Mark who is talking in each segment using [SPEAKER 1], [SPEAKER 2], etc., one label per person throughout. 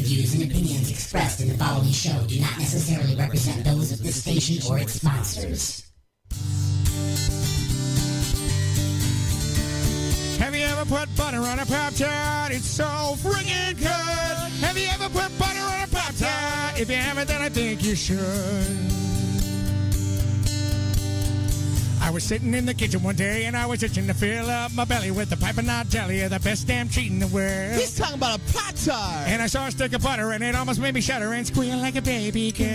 [SPEAKER 1] views and opinions expressed in the following show do not necessarily represent those of this station or its sponsors.
[SPEAKER 2] Have you ever put butter on a Pop-Tart? It's so friggin' good. Have you ever put butter on a Pop-Tart? If you haven't, then I think you should. I was sitting in the kitchen one day and I was itching to fill up my belly with the piping hot jelly of the best damn treat in the world.
[SPEAKER 3] He's talking about a Pop-Tart.
[SPEAKER 2] And I saw a stick of butter and it almost made me shudder and squeal like a baby girl.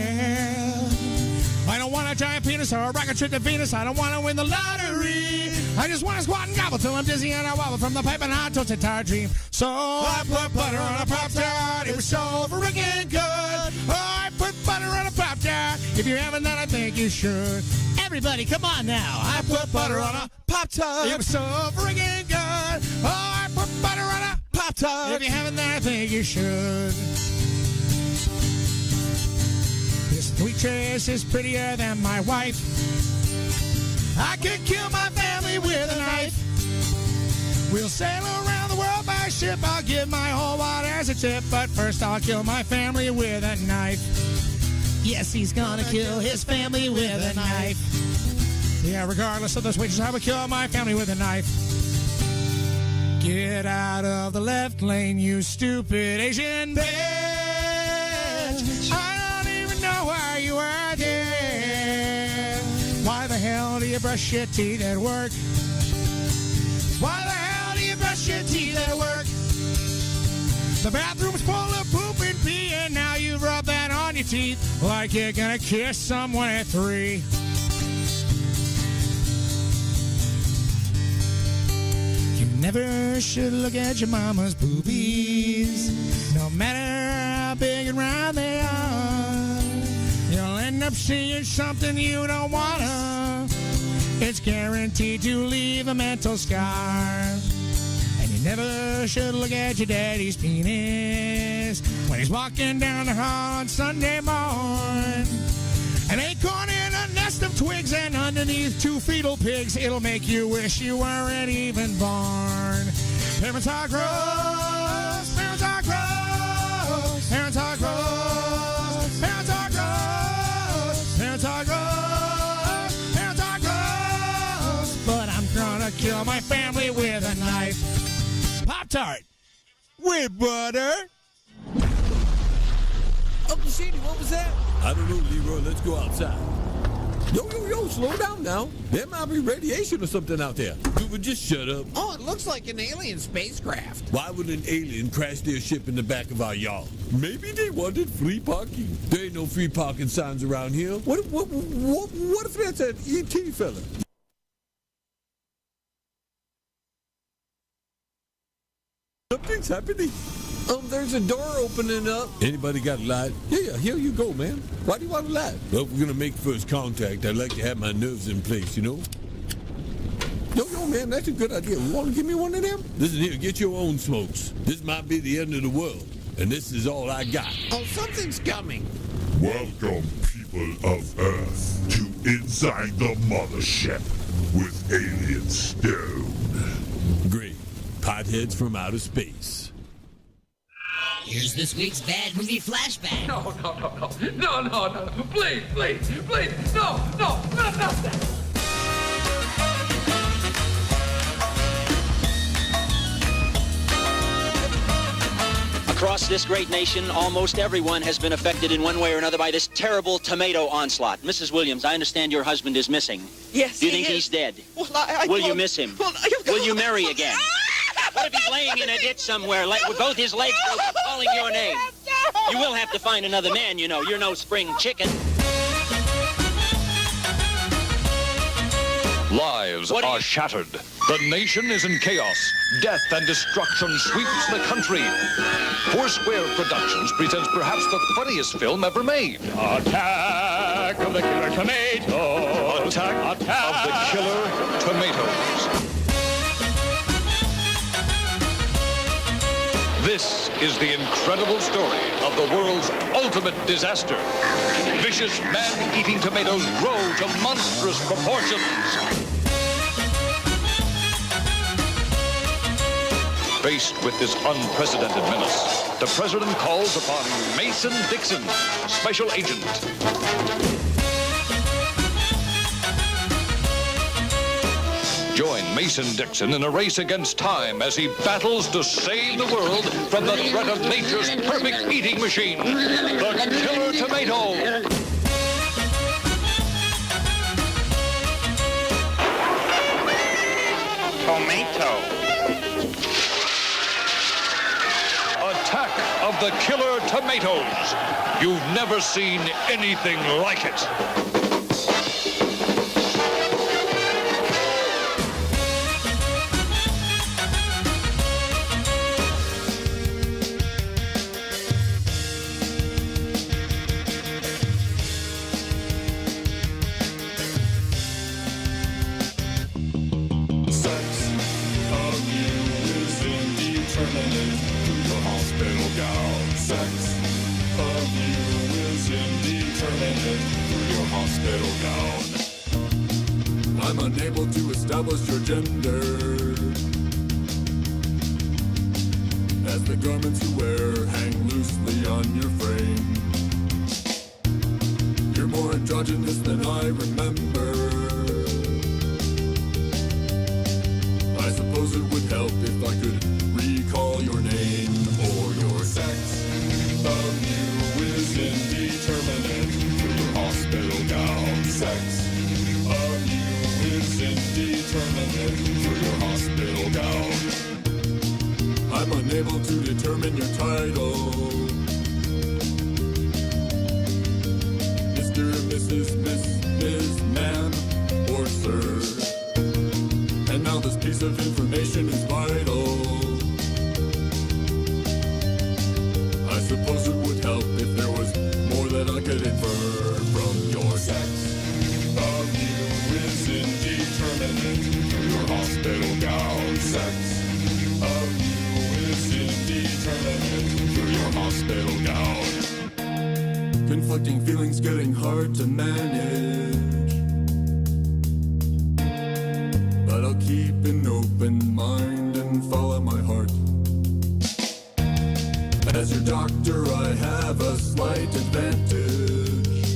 [SPEAKER 2] I don't want a giant penis or a rocket trip to Venus. I don't want to win the lottery. I just want to squat and gobble till I'm dizzy and I wobble from the piping hot toasted tart dream. So I put butter on a Pop-Tart. It was so friggin' good. Oh, I put butter on a Pop-Tart. If you haven't, then I think you should. Everybody, come on now. I put butter on a
[SPEAKER 3] Pop-Tart.
[SPEAKER 2] It was so friggin' good. Oh, I put butter on a
[SPEAKER 3] Pop-Tart.
[SPEAKER 2] If you haven't, then I think you should. This waitress is prettier than my wife. I could kill my family with a knife. We'll sail around the world by ship. I'll give my whole wad as a tip. But first I'll kill my family with a knife. Yes, he's gonna kill his family with a knife. Yeah, regardless of those wages, I would kill my family with a knife. Get out of the left lane, you stupid Asian bitch. I don't even know why you are there. Why the hell do you brush your teeth at work? Why the hell do you brush your teeth at work? The bathroom's full of poop and pee, and now you've rubbed that on your teeth like you're gonna kiss someone at 3. You never should look at your mama's boobies, no matter how big and round they are. You'll end up seeing something you don't wanna. It's guaranteed to leave a mental scar. Never should look at your daddy's penis when he's walking down the hall on Sunday morn. An acorn in a nest of twigs and underneath 2 fetal pigs. It'll make you wish you weren't even born. Parents are gross. Parents are gross. Parents are gross. Parents are gross. Parents are gross. Parents are gross. But I'm gonna kill my family with a knife. Pop-Tart with butter.
[SPEAKER 3] Uncle Shady, what was that?
[SPEAKER 4] I don't know, Leroy. Let's go outside. Yo, slow down now. There might be radiation or something out there. You would just shut up.
[SPEAKER 3] Oh, it looks like an alien spacecraft.
[SPEAKER 4] Why would an alien crash their ship in the back of our yard? Maybe they wanted free parking. There ain't no free parking signs around here. What if that's an ET fella? Something's happening. There's a door opening up. Anybody got a light? Yeah, here you go, man. Why do you want a light? Well, if we're gonna make first contact, I'd like to have my nerves in place, you know? Yo, man, that's a good idea. You wanna give me one of them? Listen here, get your own smokes. This might be the end of the world, and this is all I got.
[SPEAKER 3] Oh, something's coming.
[SPEAKER 5] Welcome, people of Earth, to Inside the Mothership with Alien Stone.
[SPEAKER 4] Great. Potheads from outer space.
[SPEAKER 1] Here's this week's bad movie flashback.
[SPEAKER 6] No. Please. No, not that.
[SPEAKER 7] Across this great nation, almost everyone has been affected in one way or another by this terrible tomato onslaught. Mrs. Williams, I understand your husband is missing.
[SPEAKER 8] Yes,
[SPEAKER 7] Do you think he's dead?
[SPEAKER 8] Well,
[SPEAKER 7] Will you miss him? Will you marry again? What if he's laying in a ditch somewhere, like with both his legs broken, calling your name? You will have to find another man, you know. You're no spring chicken.
[SPEAKER 9] Lives are shattered. The nation is in chaos. Death and destruction sweeps the country. Foursquare Productions presents perhaps the funniest film ever made.
[SPEAKER 6] Attack of the Killer Tomatoes.
[SPEAKER 9] Attack of the Killer Tomatoes. This is the incredible story of the world's ultimate disaster. Vicious man-eating tomatoes grow to monstrous proportions. Faced with this unprecedented menace, the President calls upon Mason Dixon, Special Agent. Join Mason Dixon in a race against time as he battles to save the world from the threat of nature's perfect eating machine, the Killer Tomato.
[SPEAKER 6] Tomato.
[SPEAKER 9] Attack of the Killer Tomatoes. You've never seen anything like it.
[SPEAKER 4] I'm unable to establish your gender, as the garments you wear hang loosely on your frame. You're more androgynous than I remember. I suppose it would help if I could recall your name or your sex. Of you is indeterminate through your hospital gown. Sex of you is indeterminate through your hospital gown. I'm unable to determine your title. Mr., Mrs., Miss, ma'am, or sir. And now this piece of information is vital. I suppose it would help if there was more that I could infer from your sex. Of you is indeterminate through your hospital gown. Sex of you is indeterminate through your hospital gown. Conflicting feelings getting hard to manage, but I'll keep an open mind and follow my heart. As your doctor, I have a slight advantage.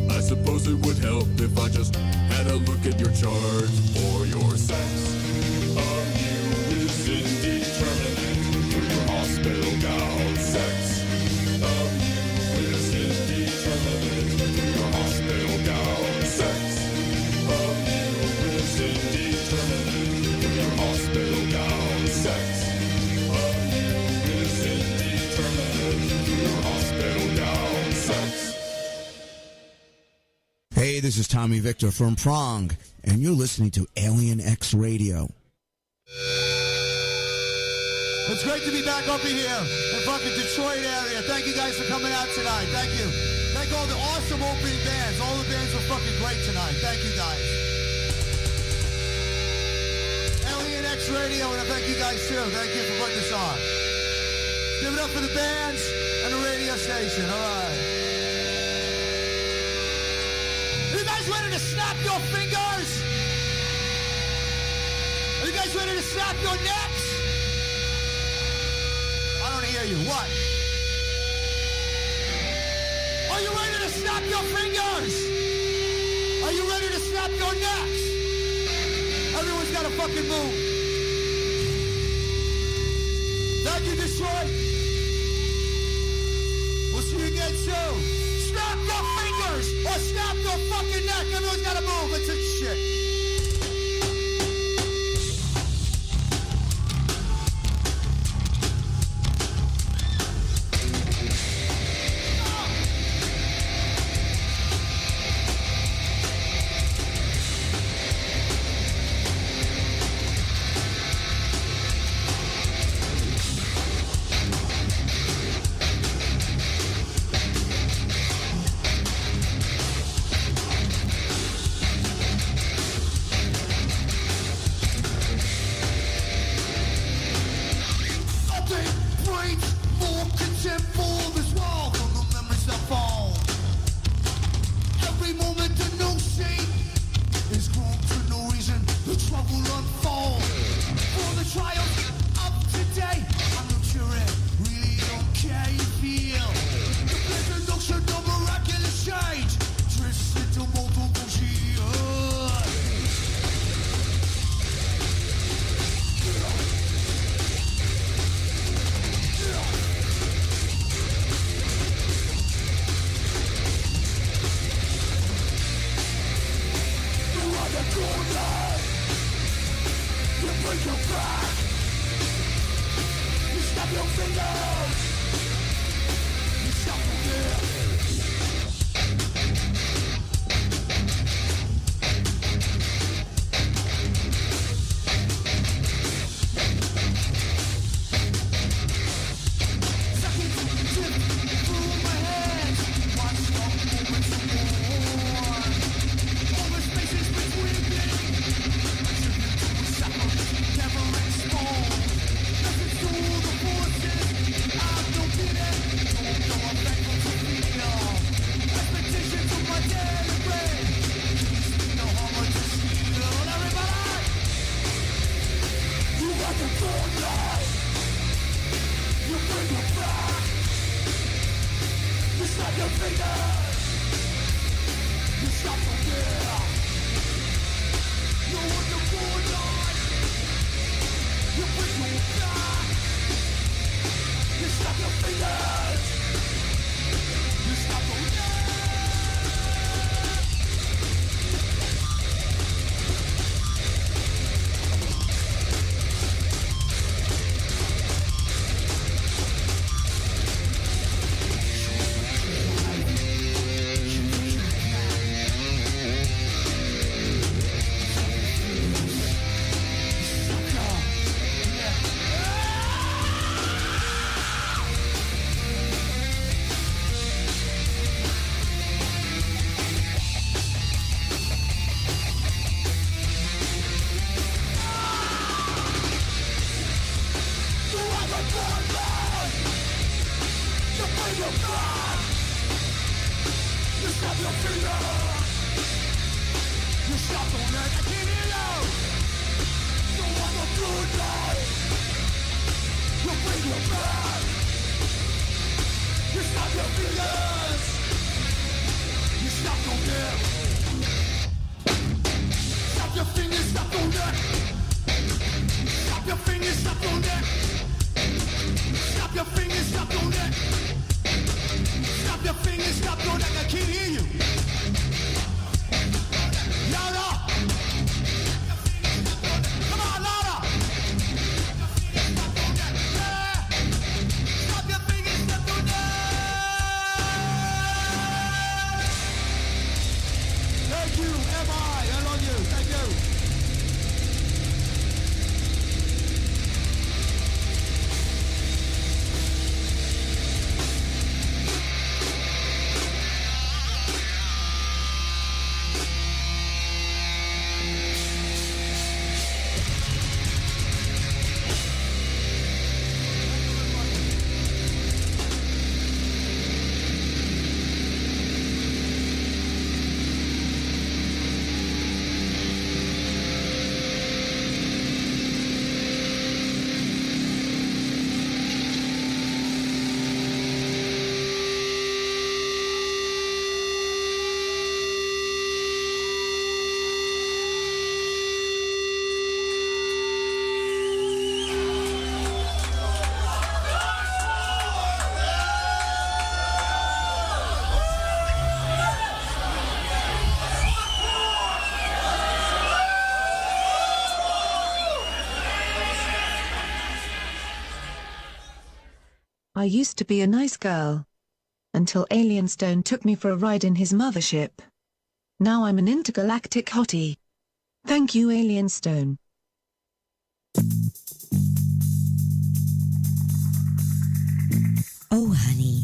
[SPEAKER 4] I suppose it would help if I just had a look at your chart or your sex. Of you is indeterminate through your hospital gown. Sex of you is indeterminate through your hospital gown. Sex of you is indeterminate through your hospital gown. Sex.
[SPEAKER 8] Hey, this is Tommy Victor from Prong, and you're listening to Alien X Radio.
[SPEAKER 2] It's great to be back up here in fucking Detroit area. Thank you guys for coming out tonight. Thank you. Thank all the awesome opening bands. All the bands were fucking great tonight. Thank you guys. Alien X Radio, and I thank you guys too. Thank you for putting this on. Give it up for the bands and the radio station. All right. Are you guys ready to snap your fingers? Are you guys ready to snap your necks? I don't hear you. What? Are you ready to snap your fingers? Are you ready to snap your necks? Everyone's got to fucking move. Thank you, Detroit. We'll see you again soon. Snap your fingers or snap your fucking neck. Everyone's got to move. It's a shit. Trials of today, I'm no
[SPEAKER 10] I used to be a nice girl. Until Alien Stone took me for a ride in his mothership. Now I'm an intergalactic hottie. Thank you, Alien Stone.
[SPEAKER 11] Oh, honey,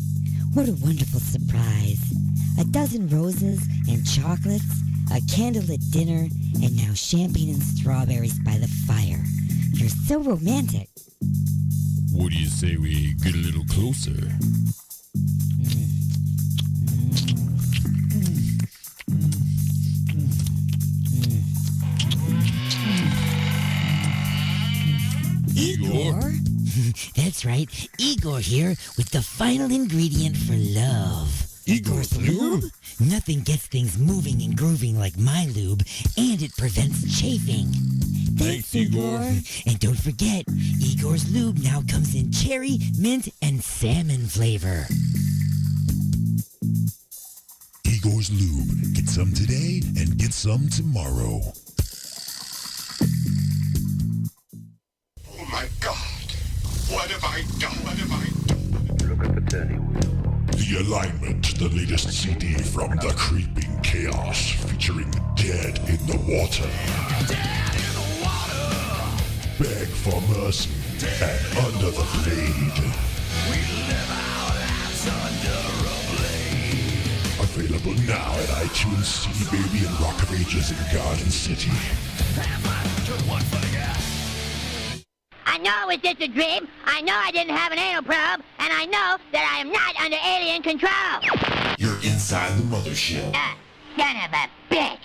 [SPEAKER 11] what a wonderful surprise. A dozen roses and chocolates, a candlelit dinner, and now champagne and strawberries by the fire. You're so romantic.
[SPEAKER 12] What do you say we get a little closer?
[SPEAKER 11] Igor? That's right, Igor here with the final ingredient for love.
[SPEAKER 12] Igor's lube?
[SPEAKER 11] Nothing gets things moving and grooving like my lube, and it prevents chafing.
[SPEAKER 12] Thanks, Igor.
[SPEAKER 11] And don't forget, Igor's lube now comes in cherry, mint, and salmon flavor.
[SPEAKER 5] Igor's Lube. Get some today and get some tomorrow. Look at the turning wheel. The Alignment, the latest CD from The Creeping Chaos, featuring Dead in the Water. Dead in the water. Beg for mercy and Under the Blade. We live our lives under a blade. Available now at iTunes, CD Baby, and Rock of Ages in Garden City.
[SPEAKER 13] I know it was just a dream. I know I didn't have an anal probe. And I know that I am not under alien control.
[SPEAKER 5] You're inside the mothership.
[SPEAKER 13] Son of a bitch.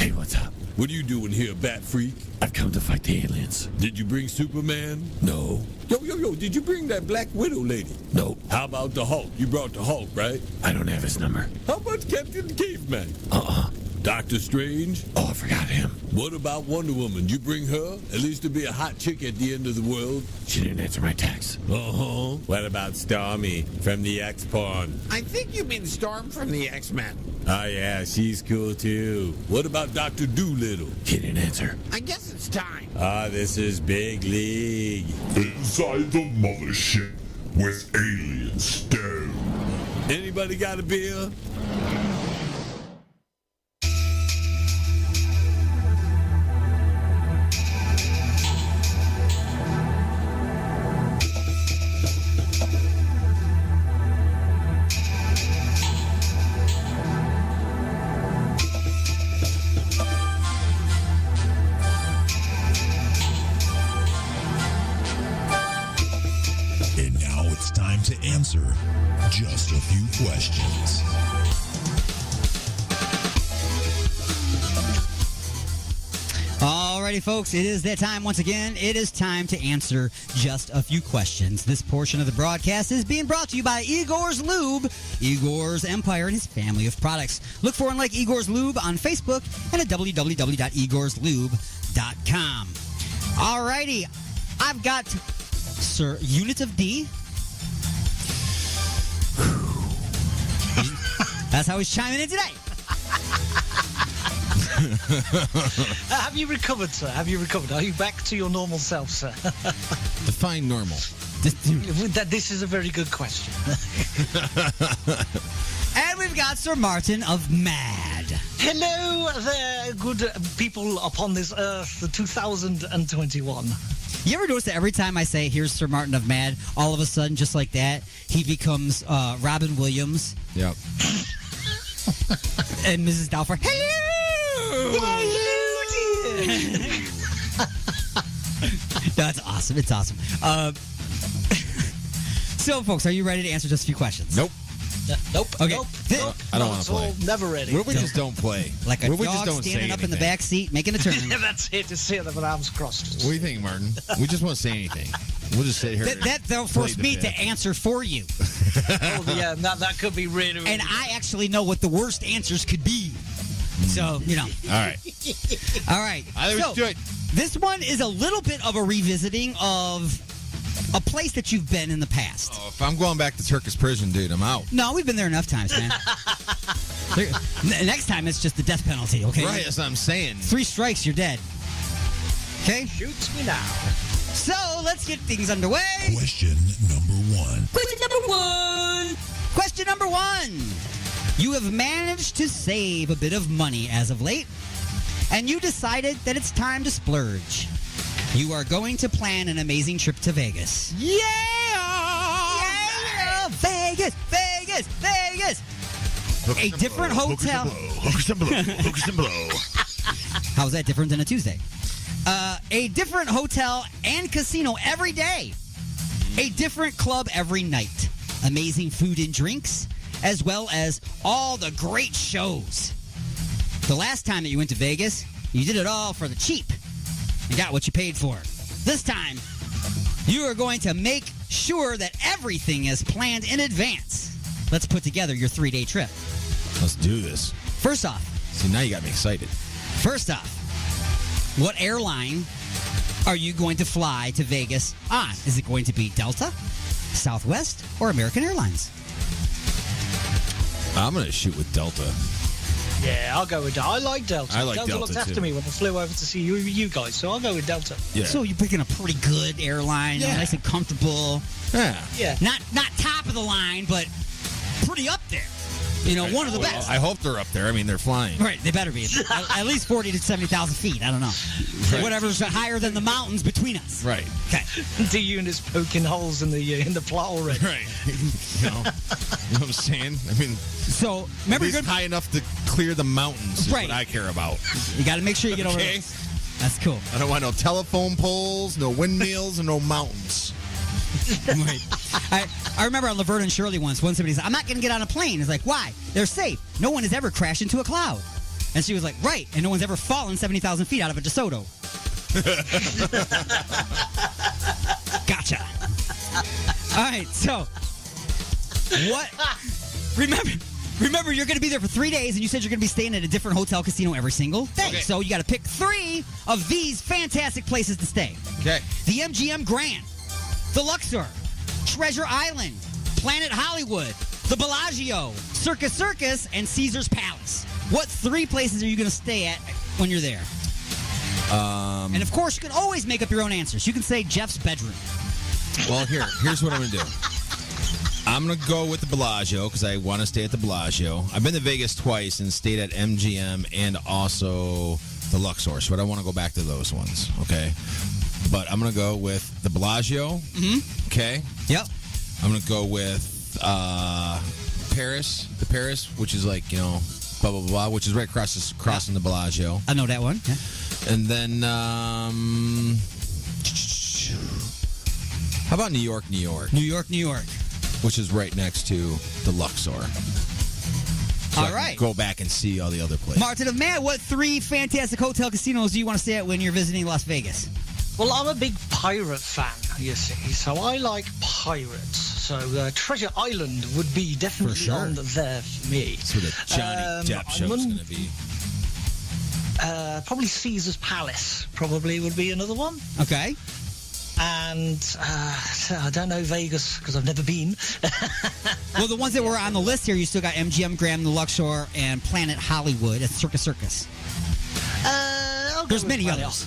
[SPEAKER 4] Hey, what's up? What are you doing here, Bat Freak? I've come to fight the aliens. Did you bring Superman? No. Yo, did you bring that Black Widow lady? No. How about the Hulk? You brought the Hulk, right? I don't have his number. How about Captain Caveman? Doctor Strange? Oh, I forgot him. What about Wonder Woman? You bring her? At least to be a hot chick at the end of the world. She didn't answer my text. Uh-huh. What about Stormy from the X-Pawn?
[SPEAKER 3] I think you mean Storm from the X-Men.
[SPEAKER 4] Oh, yeah, she's cool, too. What about Dr. Doolittle? He didn't answer.
[SPEAKER 3] I guess it's time.
[SPEAKER 4] This is Big League.
[SPEAKER 5] Inside the mothership with Alien Stone.
[SPEAKER 4] Anybody got a beer?
[SPEAKER 5] To answer just a few questions.
[SPEAKER 14] Alrighty, folks, it is that time once again. It is time to answer just a few questions. This portion of the broadcast is being brought to you by Igor's Lube, Igor's Empire, and his family of products. Look for and like Igor's Lube on Facebook and at www.igorslube.com. Alrighty, I've got Sir Unit of D. That's how he's chiming in today.
[SPEAKER 15] Have you recovered, sir? Have you recovered? Are you back to your normal self, sir?
[SPEAKER 2] Define normal.
[SPEAKER 15] This is a very good question.
[SPEAKER 14] And we've got Sir Martin of Mad.
[SPEAKER 15] Hello there, good people upon this earth, 2021.
[SPEAKER 14] You ever notice that every time I say, here's Sir Martin of Mad, all of a sudden, just like that, he becomes Robin Williams?
[SPEAKER 2] Yep.
[SPEAKER 14] And Mrs. Doubtfire, hello! That's awesome. It's awesome. So, folks, are you ready to answer just a few questions?
[SPEAKER 2] Nope.
[SPEAKER 15] Nope.
[SPEAKER 14] Okay.
[SPEAKER 15] Nope.
[SPEAKER 2] I don't want to play.
[SPEAKER 15] Never ready.
[SPEAKER 2] What if we just don't play?
[SPEAKER 14] Like a
[SPEAKER 2] what if we
[SPEAKER 14] dog
[SPEAKER 2] just don't
[SPEAKER 14] standing
[SPEAKER 2] say
[SPEAKER 14] up in the
[SPEAKER 2] anything?
[SPEAKER 14] back seat making a turn.
[SPEAKER 15] That's it. To sit there with arms crossed.
[SPEAKER 2] What do you think, Martin? We just won't say anything. We'll just sit here.
[SPEAKER 14] That'll force me to answer for you.
[SPEAKER 15] Oh, yeah, that could be really, really
[SPEAKER 14] And I actually know what the worst answers could be. So, you know.
[SPEAKER 2] All right.
[SPEAKER 14] All right.
[SPEAKER 2] I think we should do it.
[SPEAKER 14] This one is a little bit of a revisiting of a place that you've been in the past.
[SPEAKER 2] Oh, if I'm going back to Turkish prison, dude, I'm out.
[SPEAKER 14] No, we've been there enough times, man. Next time, it's just the death penalty, okay?
[SPEAKER 2] Right, that's what I'm saying.
[SPEAKER 14] 3 strikes, you're dead. Okay?
[SPEAKER 15] Shoots me now.
[SPEAKER 14] So, let's get things underway.
[SPEAKER 5] Question number 1.
[SPEAKER 14] Question number 1. You have managed to save a bit of money as of late, and you decided that it's time to splurge. You are going to plan an amazing trip to Vegas.
[SPEAKER 2] Yeah!
[SPEAKER 14] Vegas! Vegas! Vegas! A different hotel.
[SPEAKER 5] Hookers and blow. Hookers and blow.
[SPEAKER 14] How's that different than a Tuesday? A different hotel and casino every day. A different club every night. Amazing food and drinks, as well as all the great shows. The last time that you went to Vegas, you did it all for the cheap and got what you paid for. This time, you are going to make sure that everything is planned in advance. Let's put together your 3-day trip.
[SPEAKER 2] Let's do this.
[SPEAKER 14] First off.
[SPEAKER 2] See, now you got me excited.
[SPEAKER 14] First off, what airline are you going to fly to Vegas on? Is it going to be Delta, Southwest, or American Airlines?
[SPEAKER 2] I'm going to shoot with Delta.
[SPEAKER 15] Yeah, I'll go with Delta. I like Delta.
[SPEAKER 2] I like Delta,
[SPEAKER 15] looked after
[SPEAKER 2] too.
[SPEAKER 15] me when I flew over to see you guys, so I'll go with Delta.
[SPEAKER 2] Yeah.
[SPEAKER 14] So you're picking a pretty good airline,
[SPEAKER 2] Yeah.
[SPEAKER 14] nice and comfortable.
[SPEAKER 2] Yeah.
[SPEAKER 15] Yeah.
[SPEAKER 14] Not top of the line, but pretty up there. You know, one of the
[SPEAKER 2] Well,
[SPEAKER 14] best.
[SPEAKER 2] I hope they're up there. I mean, they're flying.
[SPEAKER 14] Right, they better be. At least 40 to 70,000 feet. I don't know.
[SPEAKER 2] Right.
[SPEAKER 14] Whatever's higher than the mountains between us.
[SPEAKER 2] Right.
[SPEAKER 14] Okay.
[SPEAKER 15] The units poking holes in the plot already.
[SPEAKER 2] Right. You know what I'm saying? I mean,
[SPEAKER 14] so remember,
[SPEAKER 2] it's high enough to clear the mountains. Is
[SPEAKER 14] Right.
[SPEAKER 2] what I care about.
[SPEAKER 14] You got to make sure you get over.
[SPEAKER 2] Okay.
[SPEAKER 14] That's cool.
[SPEAKER 2] I don't want no telephone poles, no windmills, and no mountains.
[SPEAKER 14] Right. I remember on Laverne and Shirley once somebody said, I'm not going to get on a plane. It's like, why? They're safe. No one has ever crashed into a cloud. And she was like, right. And no one's ever fallen 70,000 feet out of a DeSoto. Gotcha. All right, so what? Remember, you're going to be there for 3 days, and you said you're going to be staying at a different hotel casino every single day.
[SPEAKER 2] Okay.
[SPEAKER 14] So you got to pick 3 of these fantastic places to stay.
[SPEAKER 2] Okay.
[SPEAKER 14] The MGM Grand, the Luxor, Treasure Island, Planet Hollywood, the Bellagio, Circus, and Caesar's Palace. What 3 places are you going to stay at when you're there? And of course, you can always make up your own answers. You can say Jeff's bedroom.
[SPEAKER 2] Well, here's what I'm going to do. I'm going to go with the Bellagio because I want to stay at the Bellagio. I've been to Vegas twice and stayed at MGM and also the Luxor, so I don't want to go back to those ones, okay? But I'm going to go with the Bellagio, okay?
[SPEAKER 14] Yep.
[SPEAKER 2] I'm going to go with Paris, which is like, blah, blah, blah, which is right crossing the Bellagio.
[SPEAKER 14] I know that one. Yeah.
[SPEAKER 2] And then, how about New York?
[SPEAKER 14] New York.
[SPEAKER 2] Which is right next to the Luxor. So
[SPEAKER 14] All right.
[SPEAKER 2] Go back and see all the other places.
[SPEAKER 14] Martin of Man, what 3 fantastic hotel casinos do you want to stay at when you're visiting Las Vegas?
[SPEAKER 15] Well, I'm a big pirate fan, you see, so I like pirates. So Treasure Island would be definitely
[SPEAKER 2] For sure.
[SPEAKER 15] on there for me.
[SPEAKER 2] That's where the Johnny Depp show is going to be.
[SPEAKER 15] Probably Caesar's Palace probably would be another one.
[SPEAKER 14] Okay.
[SPEAKER 15] And I don't know Vegas because I've never been.
[SPEAKER 14] Well, the ones that were on the list here, you still got MGM Grand, the Luxor, and Planet Hollywood. It's Circus. There's many
[SPEAKER 15] Planet
[SPEAKER 14] others.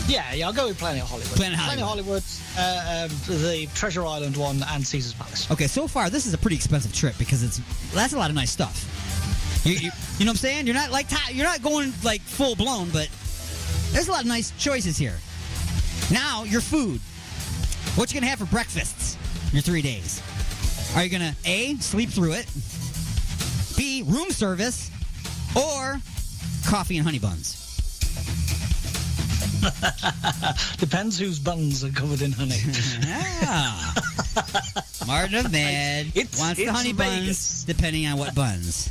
[SPEAKER 15] Yeah, I'll go with Planet Hollywood.
[SPEAKER 14] Planet Hollywood.
[SPEAKER 15] The Treasure Island one, and Caesar's Palace.
[SPEAKER 14] Okay, so far this is a pretty expensive trip because that's a lot of nice stuff. You know what I'm saying? You're not going like full blown, but there's a lot of nice choices here. Now your food. What you gonna have for breakfasts in your 3 days? Are you gonna A, sleep through it, B, room service, or coffee and honey buns?
[SPEAKER 15] Depends whose buns are covered in honey.
[SPEAKER 14] Martin of Man wants the honey buns, depending on what buns.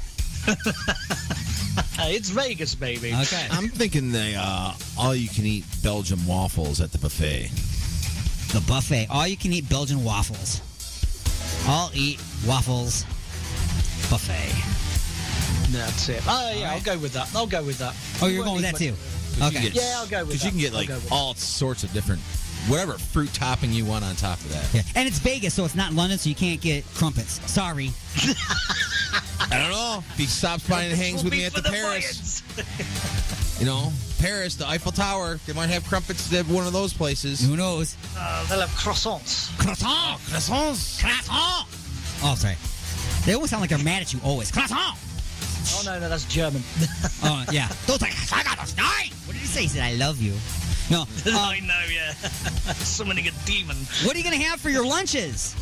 [SPEAKER 15] It's Vegas, baby.
[SPEAKER 14] Okay.
[SPEAKER 2] I'm thinking the all-you-can-eat Belgian waffles at the buffet.
[SPEAKER 14] The buffet. All-you-can-eat Belgian waffles. All-eat waffles buffet.
[SPEAKER 15] That's it. Oh, yeah, I'll go with that.
[SPEAKER 14] Oh, you're going with that too? Okay.
[SPEAKER 15] Yeah, I'll go with that.
[SPEAKER 2] Because you can get like all sorts of different, whatever fruit topping you want on top of that.
[SPEAKER 14] Yeah. And it's Vegas, so it's not in London, so you can't get crumpets. Sorry.
[SPEAKER 2] I don't know. If he stops by and hangs with me at the Paris. Paris, the Eiffel Tower. They might have crumpets at one of those places.
[SPEAKER 14] Who knows?
[SPEAKER 15] They'll have croissants.
[SPEAKER 14] Croissants. Oh, sorry. They always sound like they're mad at you always. Croissant.
[SPEAKER 15] Oh, no, that's German.
[SPEAKER 14] Oh, yeah. Don't say, I got us dying. What did he say? He said, I love you. No.
[SPEAKER 15] I know, yeah. Summoning a demon.
[SPEAKER 14] What are you going to have for your lunches?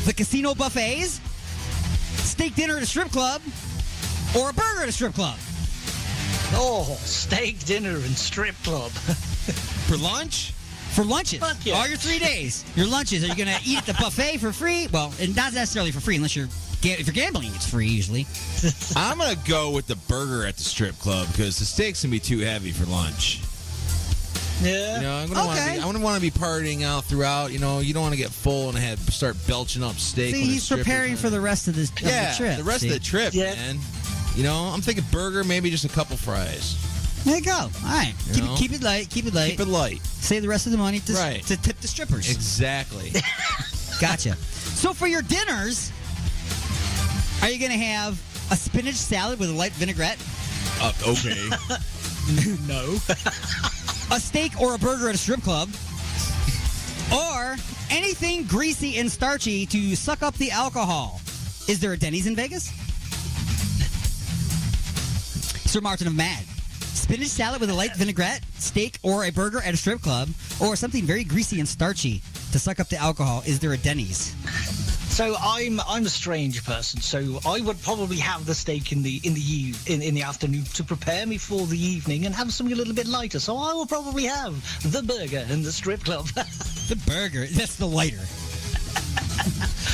[SPEAKER 14] The casino buffets? Steak dinner at a strip club? Or a burger at a strip club?
[SPEAKER 15] Oh, steak dinner and strip club.
[SPEAKER 2] For lunch?
[SPEAKER 14] For lunches.
[SPEAKER 15] Fuck yeah.
[SPEAKER 14] All your 3 days. Your lunches. Are you going to eat at the buffet for free? Well, and not necessarily for free unless if you're gambling, it's free usually.
[SPEAKER 2] I'm going to go with the burger at the strip club because the steak's going to be too heavy for lunch.
[SPEAKER 15] Yeah.
[SPEAKER 2] I'm going to want to be partying out throughout. You don't want to get full and start belching up steak.
[SPEAKER 14] See, he's preparing for the rest of the trip.
[SPEAKER 2] The rest of the trip, man. I'm thinking burger, maybe just a couple fries.
[SPEAKER 14] There you go. All right. Keep it light. Keep it light. Save the rest of the money to tip the strippers.
[SPEAKER 2] Exactly.
[SPEAKER 14] Gotcha. So for your dinners, are you going to have a spinach salad with a light vinaigrette?
[SPEAKER 16] Okay.
[SPEAKER 15] No.
[SPEAKER 14] A steak or a burger at a strip club. Or anything greasy and starchy to suck up the alcohol. Is there a Denny's in Vegas? Sir Martin of Mad. Spinach salad with a light vinaigrette, steak or a burger at a strip club, or something very greasy and starchy to suck up the alcohol. Is there a Denny's?
[SPEAKER 15] So I'm a strange person. So I would probably have the steak in the afternoon to prepare me for the evening and have something a little bit lighter. So I will probably have the burger in the strip club.
[SPEAKER 14] The burger? That's the lighter.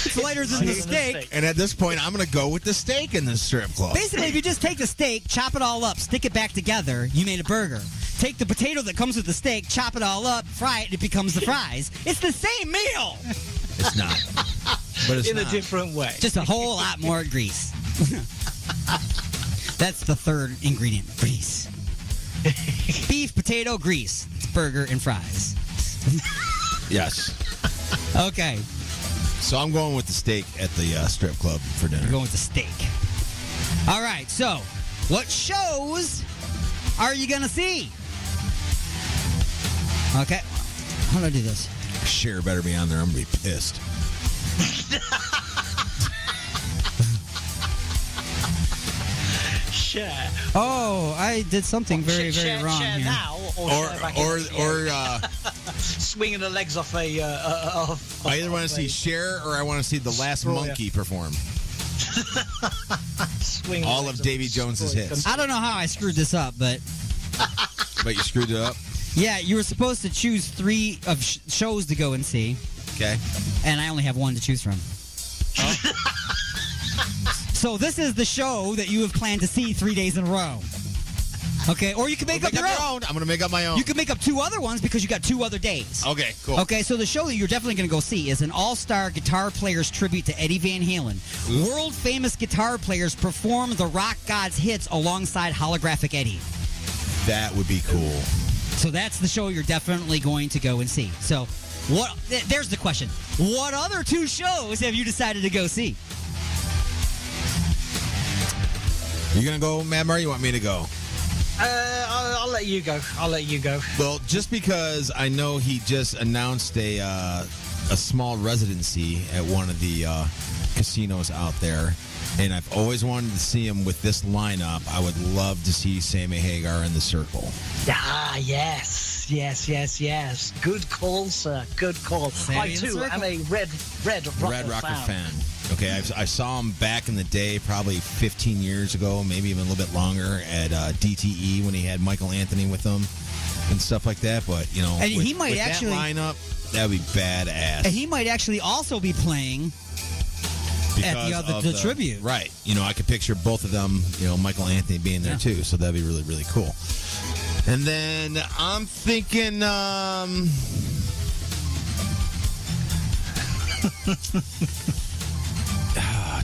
[SPEAKER 14] It's lighter than the steak.
[SPEAKER 16] And at this point, I'm going to go with the steak in the strip club.
[SPEAKER 14] Basically, if you just take the steak, chop it all up, stick it back together, you made a burger. Take the potato that comes with the steak, chop it all up, fry it, it becomes the fries. It's the same meal.
[SPEAKER 16] It's not. But it's
[SPEAKER 15] in
[SPEAKER 16] not.
[SPEAKER 15] a different way.
[SPEAKER 14] Just a whole lot more grease. That's the third ingredient, grease. Beef, potato, grease. It's burger and fries.
[SPEAKER 16] Yes.
[SPEAKER 14] Okay.
[SPEAKER 16] So I'm going with the steak at the strip club for dinner.
[SPEAKER 14] You're going with the steak. All right, so what shows are you going to see? Okay. How do I do this?
[SPEAKER 16] Cher better be on there. I'm going to be pissed.
[SPEAKER 15] Cher.
[SPEAKER 14] Oh, I did something very, very wrong
[SPEAKER 15] Cher
[SPEAKER 14] here.
[SPEAKER 15] now,
[SPEAKER 16] or
[SPEAKER 15] swinging the legs off a.
[SPEAKER 16] I either want to see Cher or I want to see the last monkey perform. All of Davy Jones's hits.
[SPEAKER 14] I don't know how I screwed this up, but
[SPEAKER 16] But you screwed it up.
[SPEAKER 14] yeah, you were supposed to choose 3 of shows to go and see,
[SPEAKER 16] Okay.
[SPEAKER 14] and I only have 1 to choose from. So this is the show that you have planned to see 3 days in a row. Okay, or you can make up your own.
[SPEAKER 16] I'm going to make up my own.
[SPEAKER 14] You can make up 2 other ones because you got 2 other days.
[SPEAKER 16] Okay, cool.
[SPEAKER 14] Okay, so the show that you're definitely going to go see is an all-star guitar players tribute to Eddie Van Halen. World-famous guitar players perform the rock god's hits alongside holographic Eddie.
[SPEAKER 16] That would be cool.
[SPEAKER 14] So that's the show you're definitely going to go and see. So what? There's the question. What other 2 shows have you decided to go see?
[SPEAKER 16] You going to go, Mad Mar? You want me to go?
[SPEAKER 15] I'll let you go. I'll let you go.
[SPEAKER 16] Well, just because I know he just announced a small residency at one of the casinos out there, and I've always wanted to see him with this lineup. I would love to see Sammy Hagar in the Circle.
[SPEAKER 15] Ah, yes. Good call, sir. Good call. I too am a Red Rocker
[SPEAKER 16] fan. Okay, I saw him back in the day, probably 15 years ago, maybe even a little bit longer, at DTE when he had Michael Anthony with him and stuff like that. But you know,
[SPEAKER 14] and
[SPEAKER 16] with,
[SPEAKER 14] he might
[SPEAKER 16] with
[SPEAKER 14] actually
[SPEAKER 16] that lineup, that'd be badass.
[SPEAKER 14] And he might actually also be playing at the tribute.
[SPEAKER 16] Right. You know, I could picture both of them, you know, Michael Anthony being there too, so that'd be really, really cool. And then I'm thinking,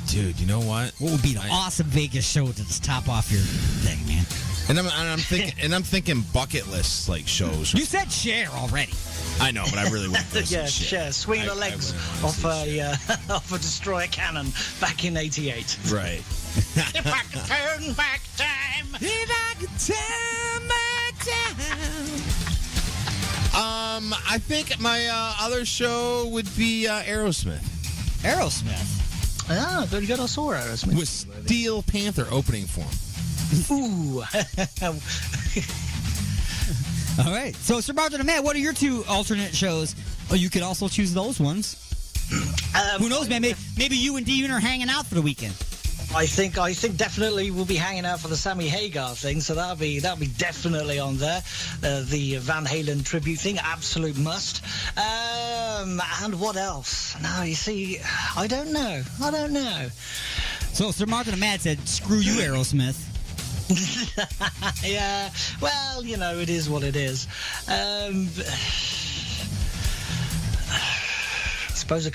[SPEAKER 16] dude, you know what?
[SPEAKER 14] What would be an awesome Vegas show to just top off your thing, man?
[SPEAKER 16] And I'm thinking bucket list like shows.
[SPEAKER 14] You said Cher already.
[SPEAKER 16] I know, but I really want to
[SPEAKER 15] yeah, Cher. Swing the legs off a destroyer cannon back in '88.
[SPEAKER 16] Right.
[SPEAKER 15] If I could turn back time.
[SPEAKER 2] If I could turn back time.
[SPEAKER 16] I think my other show would be Aerosmith.
[SPEAKER 14] Aerosmith.
[SPEAKER 15] Ah, very good. I saw Aerosmith.
[SPEAKER 16] With Steel Panther opening for him.
[SPEAKER 15] Ooh.
[SPEAKER 14] All right. So, Sir Martin and Matt, what are your 2 alternate shows? Oh, you could also choose those ones. Who knows, man? Maybe you and Dean are hanging out for the weekend.
[SPEAKER 15] I think definitely we'll be hanging out for the Sammy Hagar thing, so that'll be definitely on there. The Van Halen tribute thing, absolute must. And what else? No, you see, I don't know.
[SPEAKER 14] So Sir Martin and Matt said, "Screw you, Aerosmith."
[SPEAKER 15] Yeah, well, you know, it is what it is. I suppose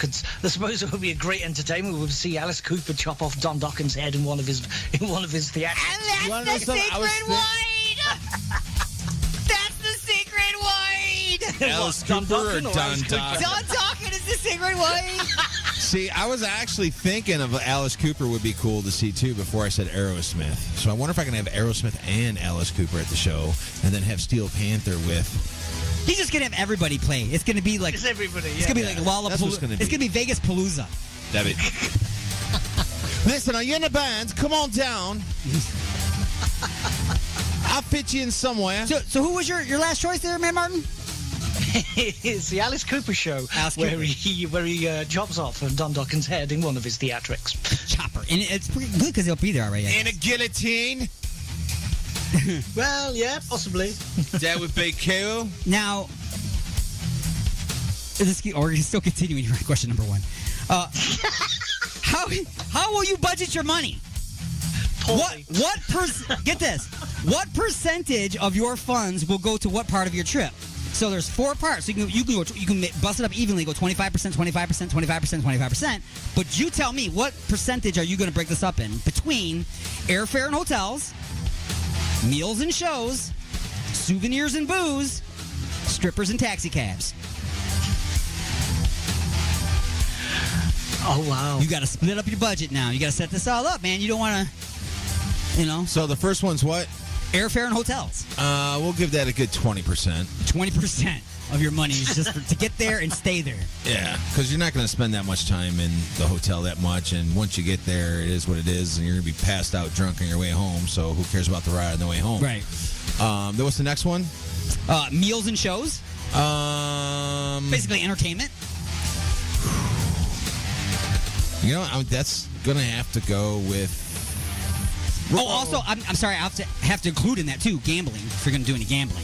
[SPEAKER 15] it would be a great entertainment. We would see Alice Cooper chop off Don Dockin's head in one of his theatrics.
[SPEAKER 13] And that's the secret word. That's the secret word.
[SPEAKER 16] Alice Cooper or Don Dockin?
[SPEAKER 13] Don Dockin is the secret word.
[SPEAKER 16] See, I was actually thinking of Alice Cooper would be cool to see, too, before I said Aerosmith. So I wonder if I can have Aerosmith and Alice Cooper at the show, and then have Steel Panther with...
[SPEAKER 14] He's just going to have everybody play. It's going to be like...
[SPEAKER 15] It's everybody,
[SPEAKER 14] It's going to be like Lollapalooza. It's going to be Vegas Palooza.
[SPEAKER 16] David. Listen, are you in the band? Come on down. I'll fit you in somewhere.
[SPEAKER 14] So who was your last choice there, Man Martin?
[SPEAKER 15] It's the Alice Cooper show, where he chops off Dundalkin's head in one of his theatrics.
[SPEAKER 14] Chopper. And it's pretty good because he'll be there already.
[SPEAKER 16] In a guillotine?
[SPEAKER 15] Well, yeah, possibly.
[SPEAKER 16] That would be cool.
[SPEAKER 14] Now, we're still continuing here on question number 1. How will you budget your money? Get this. What percentage of your funds will go to what part of your trip? So there's 4 parts. So you can bust it up evenly, go 25%, 25%, 25%, 25%. But you tell me, what percentage are you going to break this up in between airfare and hotels, meals and shows, souvenirs and booze, strippers and taxi cabs?
[SPEAKER 15] Oh, wow.
[SPEAKER 14] You got to split up your budget now. You got to set this all up, man. You don't want to,
[SPEAKER 16] So the first one's what?
[SPEAKER 14] Airfare and hotels.
[SPEAKER 16] We'll give that a good 20%.
[SPEAKER 14] 20% of your money is just to get there and stay there.
[SPEAKER 16] Yeah, because you're not going to spend that much time in the hotel that much, and once you get there, it is what it is, and you're going to be passed out drunk on your way home, so who cares about the ride on the way home?
[SPEAKER 14] Right.
[SPEAKER 16] Then what's the next one?
[SPEAKER 14] Meals and shows. Basically entertainment.
[SPEAKER 16] You know, that's going to have to go with...
[SPEAKER 14] Oh, also, I'm sorry, I have to include in that, too, gambling, if you're going to do any gambling.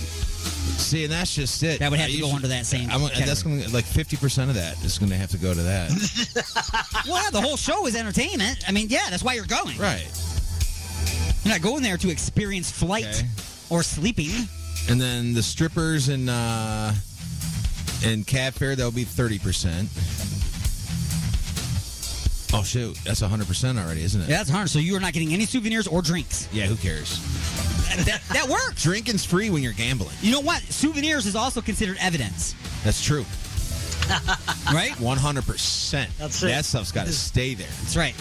[SPEAKER 16] See, and that's just it.
[SPEAKER 14] That would have to go under that same
[SPEAKER 16] that's going to, like, 50% of that is going to have to go to that.
[SPEAKER 14] Well, yeah, the whole show is entertainment. I mean, yeah, that's why you're going.
[SPEAKER 16] Right.
[SPEAKER 14] You're not going there to experience flight or sleeping.
[SPEAKER 16] And then the strippers and cab fare, that'll be 30%. Oh, shoot. That's 100% already, isn't it?
[SPEAKER 14] Yeah, that's 100. So you are not getting any souvenirs or drinks.
[SPEAKER 16] Yeah, who cares?
[SPEAKER 14] That works.
[SPEAKER 16] Drinking's free when you're gambling.
[SPEAKER 14] You know what? Souvenirs is also considered evidence.
[SPEAKER 16] That's true.
[SPEAKER 14] Right?
[SPEAKER 16] 100%.
[SPEAKER 15] That's it.
[SPEAKER 16] That stuff's got to stay there.
[SPEAKER 14] That's right.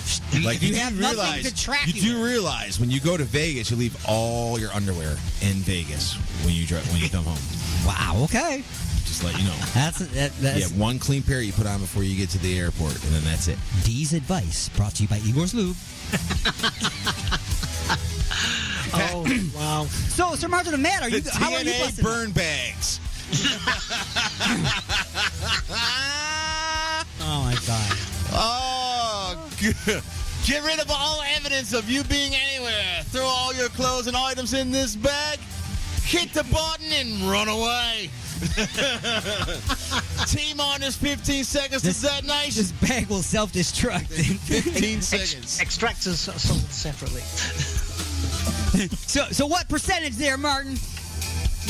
[SPEAKER 16] Like,
[SPEAKER 14] you have nothing to track
[SPEAKER 16] you do realize when you go to Vegas, you leave all your underwear in Vegas when you come home.
[SPEAKER 14] Wow, okay.
[SPEAKER 16] Just let you know.
[SPEAKER 14] That's
[SPEAKER 16] yeah, one clean pair you put on before you get to the airport, and then that's it.
[SPEAKER 14] D's advice brought to you by Igor's Lube.
[SPEAKER 15] Oh, wow.
[SPEAKER 14] So, Sir Martin and Matt, how are you
[SPEAKER 16] TNA burn bags.
[SPEAKER 14] Oh, my God.
[SPEAKER 16] Oh, good. Get rid of all evidence of you being anywhere. Throw all your clothes and items in this bag. Hit the button and run away. T-minus 15 seconds. Is that nice?
[SPEAKER 14] This bag will self-destruct in
[SPEAKER 16] 15 seconds.
[SPEAKER 15] Extractors are sold separately.
[SPEAKER 14] So what percentage there, Martin?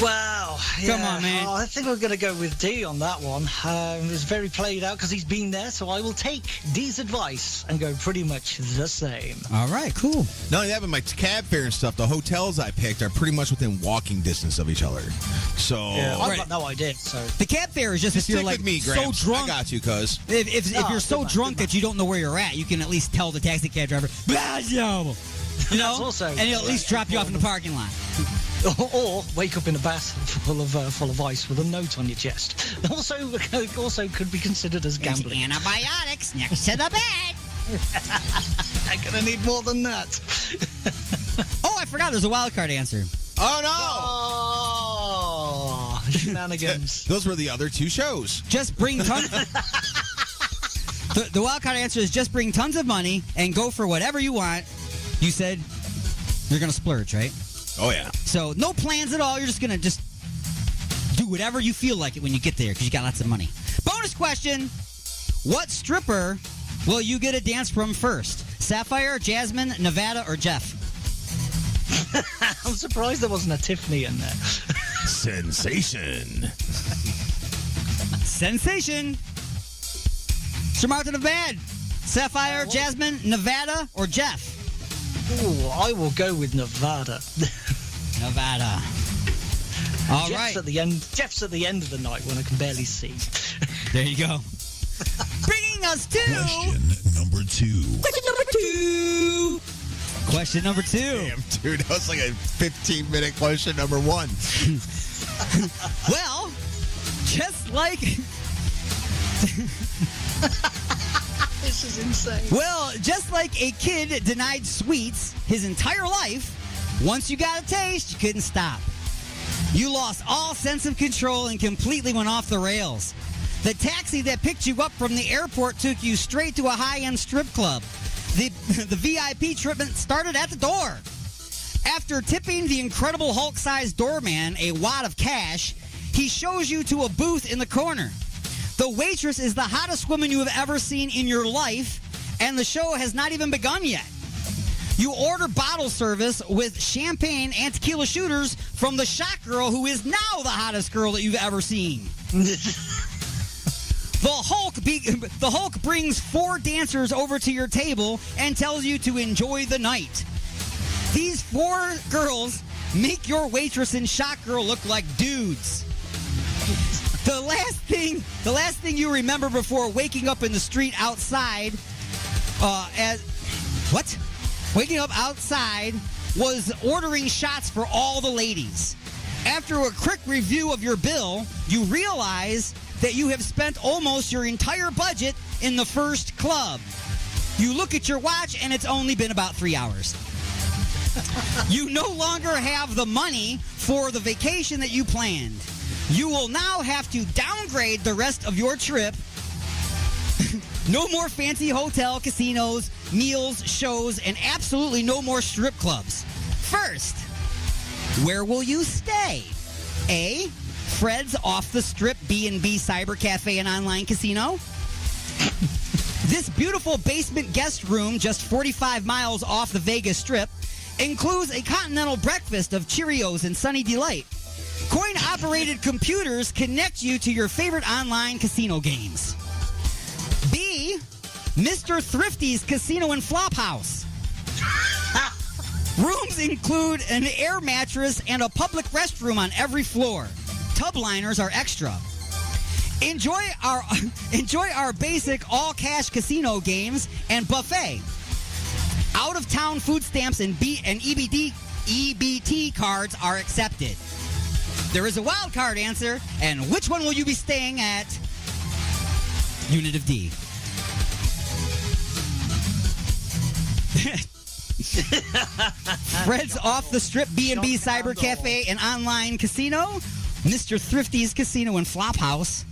[SPEAKER 15] Well,
[SPEAKER 14] Come on, man.
[SPEAKER 15] I think we're going to go with D on that one. It's very played out because he's been there, so I will take D's advice and go pretty much the same.
[SPEAKER 14] All right, cool.
[SPEAKER 16] Not only that, but my cab fare and stuff, the hotels I picked are pretty much within walking distance of each other. So
[SPEAKER 15] I've got no idea. So
[SPEAKER 14] the cab fare is just if you're like
[SPEAKER 16] with me,
[SPEAKER 14] so
[SPEAKER 16] Gramps.
[SPEAKER 14] drunk.
[SPEAKER 16] I got you, cuz.
[SPEAKER 14] If you're so drunk that you don't know where you're at, you can at least tell the taxi cab driver, you know,
[SPEAKER 15] also,
[SPEAKER 14] and he'll at least drop you off in the parking lot.
[SPEAKER 15] Or wake up in a bath full of ice with a note on your chest. Also could be considered as gambling.
[SPEAKER 14] There's antibiotics next to the bed.
[SPEAKER 15] I'm gonna need more than that.
[SPEAKER 14] Oh, I forgot. There's a wild card answer.
[SPEAKER 16] Oh
[SPEAKER 15] no! Oh, shenanigans.
[SPEAKER 16] Those were the other two shows.
[SPEAKER 14] Just bring tons. The wild card answer is just bring tons of money and go for whatever you want. You said you're gonna splurge, right?
[SPEAKER 16] Oh, yeah.
[SPEAKER 14] So no plans at all. You're just going to do whatever you feel like it when you get there because you got lots of money. Bonus question. What stripper will you get a dance from first? Sapphire, Jasmine, Nevada, or Jeff?
[SPEAKER 15] I'm surprised there wasn't a Tiffany in there.
[SPEAKER 16] Sensation.
[SPEAKER 14] Sensation. Sir Martin of Bad. Sapphire, Jasmine, Nevada, or Jeff?
[SPEAKER 15] Ooh, I will go with Nevada.
[SPEAKER 14] Nevada. All
[SPEAKER 15] Jeff's
[SPEAKER 14] right.
[SPEAKER 15] At the end. Jeff's at the end of the night when I can barely see.
[SPEAKER 14] There you go. Bringing us to
[SPEAKER 5] Question number 2.
[SPEAKER 14] Question number 2.
[SPEAKER 16] Damn, dude, that was like a 15-minute question number 1.
[SPEAKER 14] Well, just like
[SPEAKER 15] This is insane.
[SPEAKER 14] Well, just like a kid denied sweets his entire life, once you got a taste, you couldn't stop. You lost all sense of control and completely went off the rails. The taxi that picked you up from the airport took you straight to a high-end strip club. The VIP treatment started at the door. After tipping the Incredible Hulk-sized doorman a wad of cash, he shows you to a booth in the corner. The waitress is the hottest woman you have ever seen in your life, and the show has not even begun yet. You order bottle service with champagne and tequila shooters from the shot girl who is now the hottest girl that you've ever seen. The Hulk brings 4 dancers over to your table and tells you to enjoy the night. These 4 girls make your waitress and shot girl look like dudes. The last thing you remember before waking up in the street outside, waking up outside was ordering shots for all the ladies. After a quick review of your bill, you realize that you have spent almost your entire budget in the first club. You look at your watch and it's only been about 3 hours. You no longer have the money for the vacation that you planned. You will now have to downgrade the rest of your trip. No more fancy hotel, casinos, meals, shows, and absolutely no more strip clubs. First, where will you stay? A, Fred's Off the Strip B&B Cyber Cafe and Online Casino. This beautiful basement guest room just 45 miles off the Vegas Strip includes a continental breakfast of Cheerios and Sunny Delight. Coin-operated computers connect you to your favorite online casino games. B, Mr. Thrifty's Casino and Flophouse. Rooms include an air mattress and a public restroom on every floor. Tub liners are extra. Enjoy our basic all-cash casino games and buffet. Out-of-town food stamps and EBT cards are accepted. There is a wild card answer, and which one will you be staying at? Unit of D. Fred's Off the Strip B&B Cyber Cafe and Online Casino, Mr. Thrifty's Casino and Flophouse,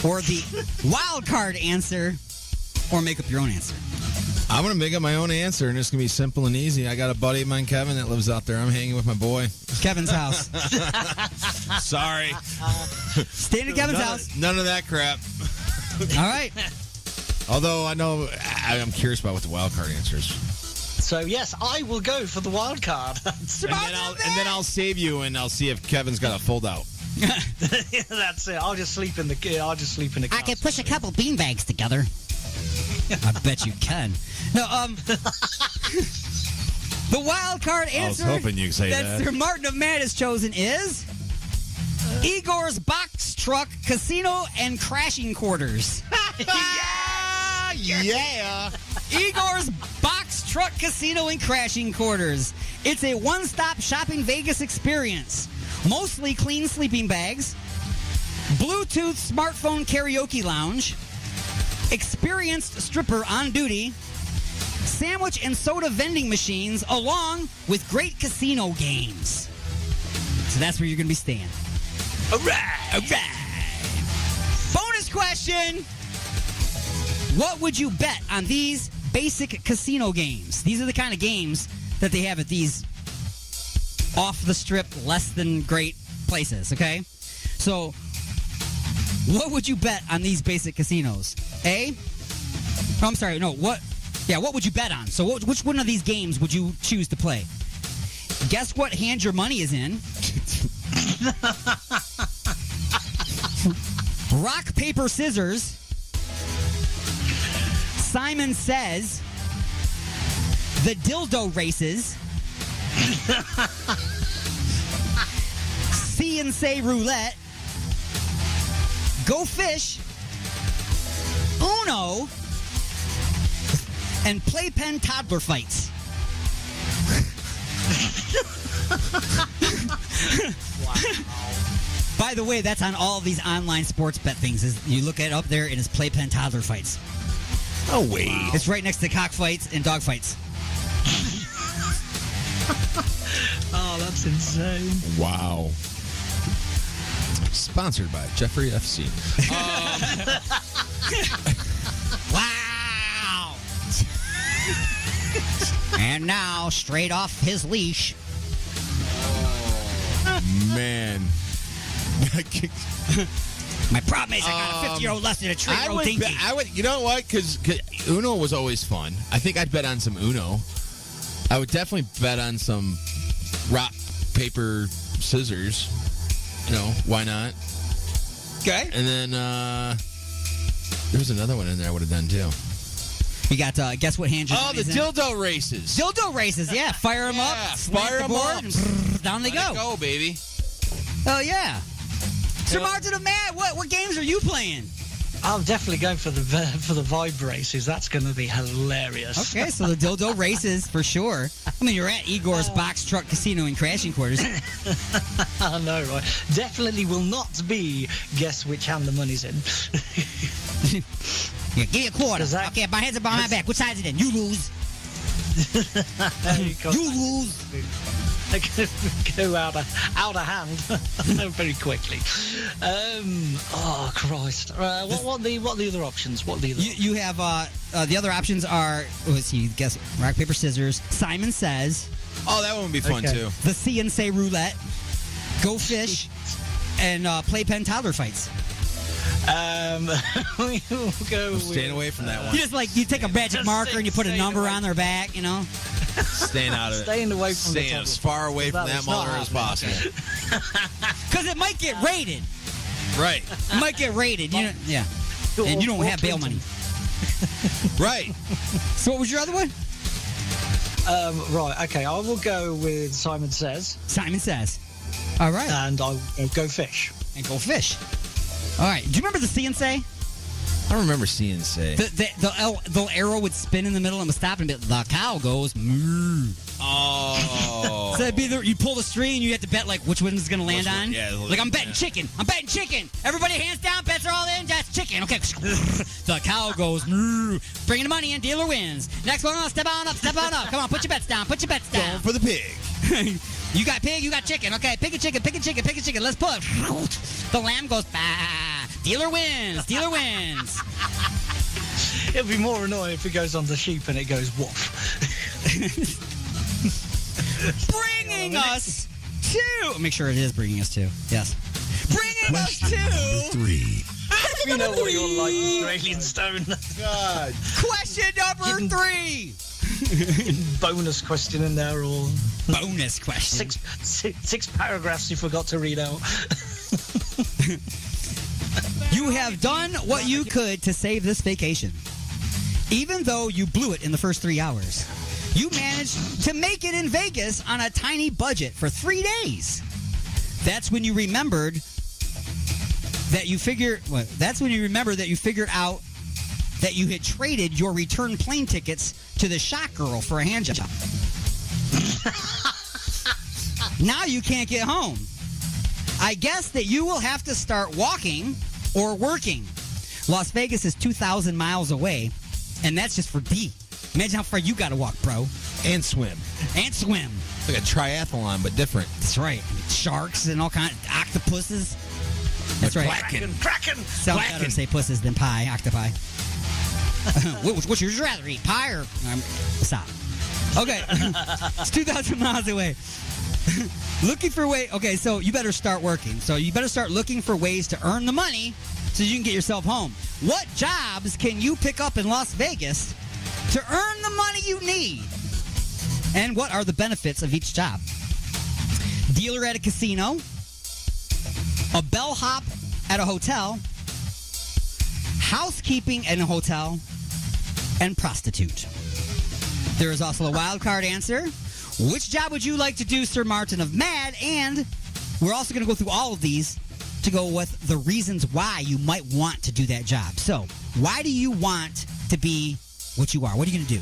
[SPEAKER 14] or the wild card answer, or make up your own answer.
[SPEAKER 16] I'm going to make up my own answer, and it's going to be simple and easy. I got a buddy of mine, Kevin, that lives out there. I'm hanging with my boy.
[SPEAKER 14] Kevin's house.
[SPEAKER 16] Sorry.
[SPEAKER 14] Staying at Kevin's house.
[SPEAKER 16] None of that crap.
[SPEAKER 14] All right.
[SPEAKER 16] Although I'm curious about what the wild card answer is.
[SPEAKER 15] So, yes, I will go for the wild card.
[SPEAKER 16] and then I'll save you, and I'll see if Kevin's got a fold out.
[SPEAKER 15] That's it. I'll just sleep in the car.
[SPEAKER 1] I can push a couple beanbags together.
[SPEAKER 14] I bet you can. No, the wild card answer
[SPEAKER 16] I was hoping you'd say
[SPEAKER 14] that Sir Martin of Man has chosen is Igor's Box Truck Casino and Crashing Quarters.
[SPEAKER 16] Yeah.
[SPEAKER 14] Igor's Box Truck Casino and Crashing Quarters. It's a one-stop shopping Vegas experience. Mostly clean sleeping bags, Bluetooth smartphone karaoke lounge, experienced stripper on duty, sandwich and soda vending machines, along with great casino games. So that's where you're going to be staying. All right. Bonus question. What would you bet on these basic casino games? These are the kind of games that they have at these off-the-strip, less-than-great places, okay? So, what would you bet on these basic casinos? What would you bet on? So which one of these games would you choose to play? Guess what hand your money is in? Rock, paper, scissors. Simon Says. The dildo races. See and Say roulette. Go Fish. Uno. and playpen toddler fights. By the way, that's on all of these online sports bet things. You look at it up there, and it's playpen toddler fights.
[SPEAKER 16] Oh, wait.
[SPEAKER 14] Wow. It's right next to cockfights and dog fights.
[SPEAKER 15] Oh, that's insane.
[SPEAKER 16] Wow. Sponsored by Jeffrey FC.
[SPEAKER 14] Wow. And now, straight off his leash.
[SPEAKER 16] Man.
[SPEAKER 14] My problem is I got a 50-year-old left in a tree-year-old dinky.
[SPEAKER 16] You know what? Because Uno was always fun. I think I'd bet on some Uno. I would definitely bet on some rock, paper, scissors. You know, why not?
[SPEAKER 14] Okay.
[SPEAKER 16] And then there was another one in there I would have done too.
[SPEAKER 14] You got guess what hand?
[SPEAKER 16] Oh, the dildo races.
[SPEAKER 14] Dildo races, yeah. Fire them up,
[SPEAKER 16] fire them up,
[SPEAKER 14] and down they go.
[SPEAKER 16] Go, baby.
[SPEAKER 14] Oh yeah. Sir Martin of Matt, what games are you playing?
[SPEAKER 15] I'm definitely going for the vibe races. That's going to be hilarious.
[SPEAKER 14] Okay, so the dildo races for sure. I mean, you're at Igor's Box Truck Casino and Crashing Quarters.
[SPEAKER 15] I know, right? Definitely will not be guess which hand the money's in.
[SPEAKER 14] Yeah, give me a quarter. Okay, my hands are behind my back. Which side is it in? You lose. You lose.
[SPEAKER 15] Go out of hand very quickly. Oh Christ! What are the other options?
[SPEAKER 14] You have the other options are. Let's see. Guess rock paper scissors. Simon Says.
[SPEAKER 16] Oh, that one would be fun too.
[SPEAKER 14] The See and Say roulette. Go fish, and playpen toddler fights.
[SPEAKER 15] We'll go.
[SPEAKER 16] Staying away from that one.
[SPEAKER 14] You take a magic marker and you put a number on their back. You know.
[SPEAKER 16] Staying out of it.
[SPEAKER 15] Staying away from
[SPEAKER 16] Staying as far away from that mother as possible.
[SPEAKER 14] Because it might get raided.
[SPEAKER 16] Right.
[SPEAKER 14] It might get raided. You know, yeah. And you don't have bail money.
[SPEAKER 16] Right.
[SPEAKER 14] So what was your other one?
[SPEAKER 15] Right. Okay. I will go with Simon Says.
[SPEAKER 14] Simon Says. All right.
[SPEAKER 15] And I'll go fish.
[SPEAKER 14] And go fish. All right. Do you remember the See and Say?
[SPEAKER 16] I don't remember seeing say.
[SPEAKER 14] The arrow would spin in the middle and would stop and be, the cow goes moo.
[SPEAKER 16] Oh.
[SPEAKER 14] So it'd be you pull the string and you have to bet like which one's gonna land on.
[SPEAKER 16] Yeah,
[SPEAKER 14] like I'm betting chicken. I'm betting chicken. Everybody hands down. Bets are all in. That's chicken. Okay. The cow goes moo. Bringing the money in. Dealer wins. Next one. Step on up. Step on up. Come on. Put your bets down. Put your bets down.
[SPEAKER 16] Going for the pig.
[SPEAKER 14] You got pig. You got chicken. Okay. Pick a chicken. Pick a chicken. Pick a chicken. Let's push. The lamb goes bah. Dealer wins. Dealer wins.
[SPEAKER 15] It'll be more annoying if it goes on the sheep and it goes woof.
[SPEAKER 14] Bringing us to... Make sure it is bringing us to. Yes. Bringing us to...
[SPEAKER 5] Number 3.
[SPEAKER 15] You know what you're like, Australian Stone.
[SPEAKER 16] God.
[SPEAKER 14] Question number 3.
[SPEAKER 15] Bonus question in there, or...
[SPEAKER 14] Bonus question.
[SPEAKER 15] Six paragraphs you forgot to read out.
[SPEAKER 14] You have done what you could to save this vacation. Even though you blew it in the first 3 hours, you managed to make it in Vegas on a tiny budget for 3 days. That's when you remembered that you figured out that you had traded your return plane tickets to the shot girl for a hand job. Now you can't get home. I guess that you will have to start walking or working. Las Vegas is 2,000 miles away, and that's just for D. Imagine how far you got to walk, bro.
[SPEAKER 16] And swim.
[SPEAKER 14] And swim.
[SPEAKER 16] It's like a triathlon, but different.
[SPEAKER 14] That's right. Sharks and all kinds of octopuses. That's right.
[SPEAKER 15] Kraken.
[SPEAKER 14] Sounds better to say pussies than pie, octopi. Which would you rather eat, pie or... stop. Okay. It's 2,000 miles away. Looking for way. Okay, so you better start working. So you better start looking for ways to earn the money so you can get yourself home. What jobs can you pick up in Las Vegas to earn the money you need? And what are the benefits of each job? Dealer at a casino, a bellhop at a hotel, housekeeping in a hotel, and prostitute. There is also a wild card answer. Which job would you like to do, Sir Martin of Mad? And we're also going to go through all of these to go with the reasons why you might want to do that job. So, why do you want to be what you are. What are you going to do?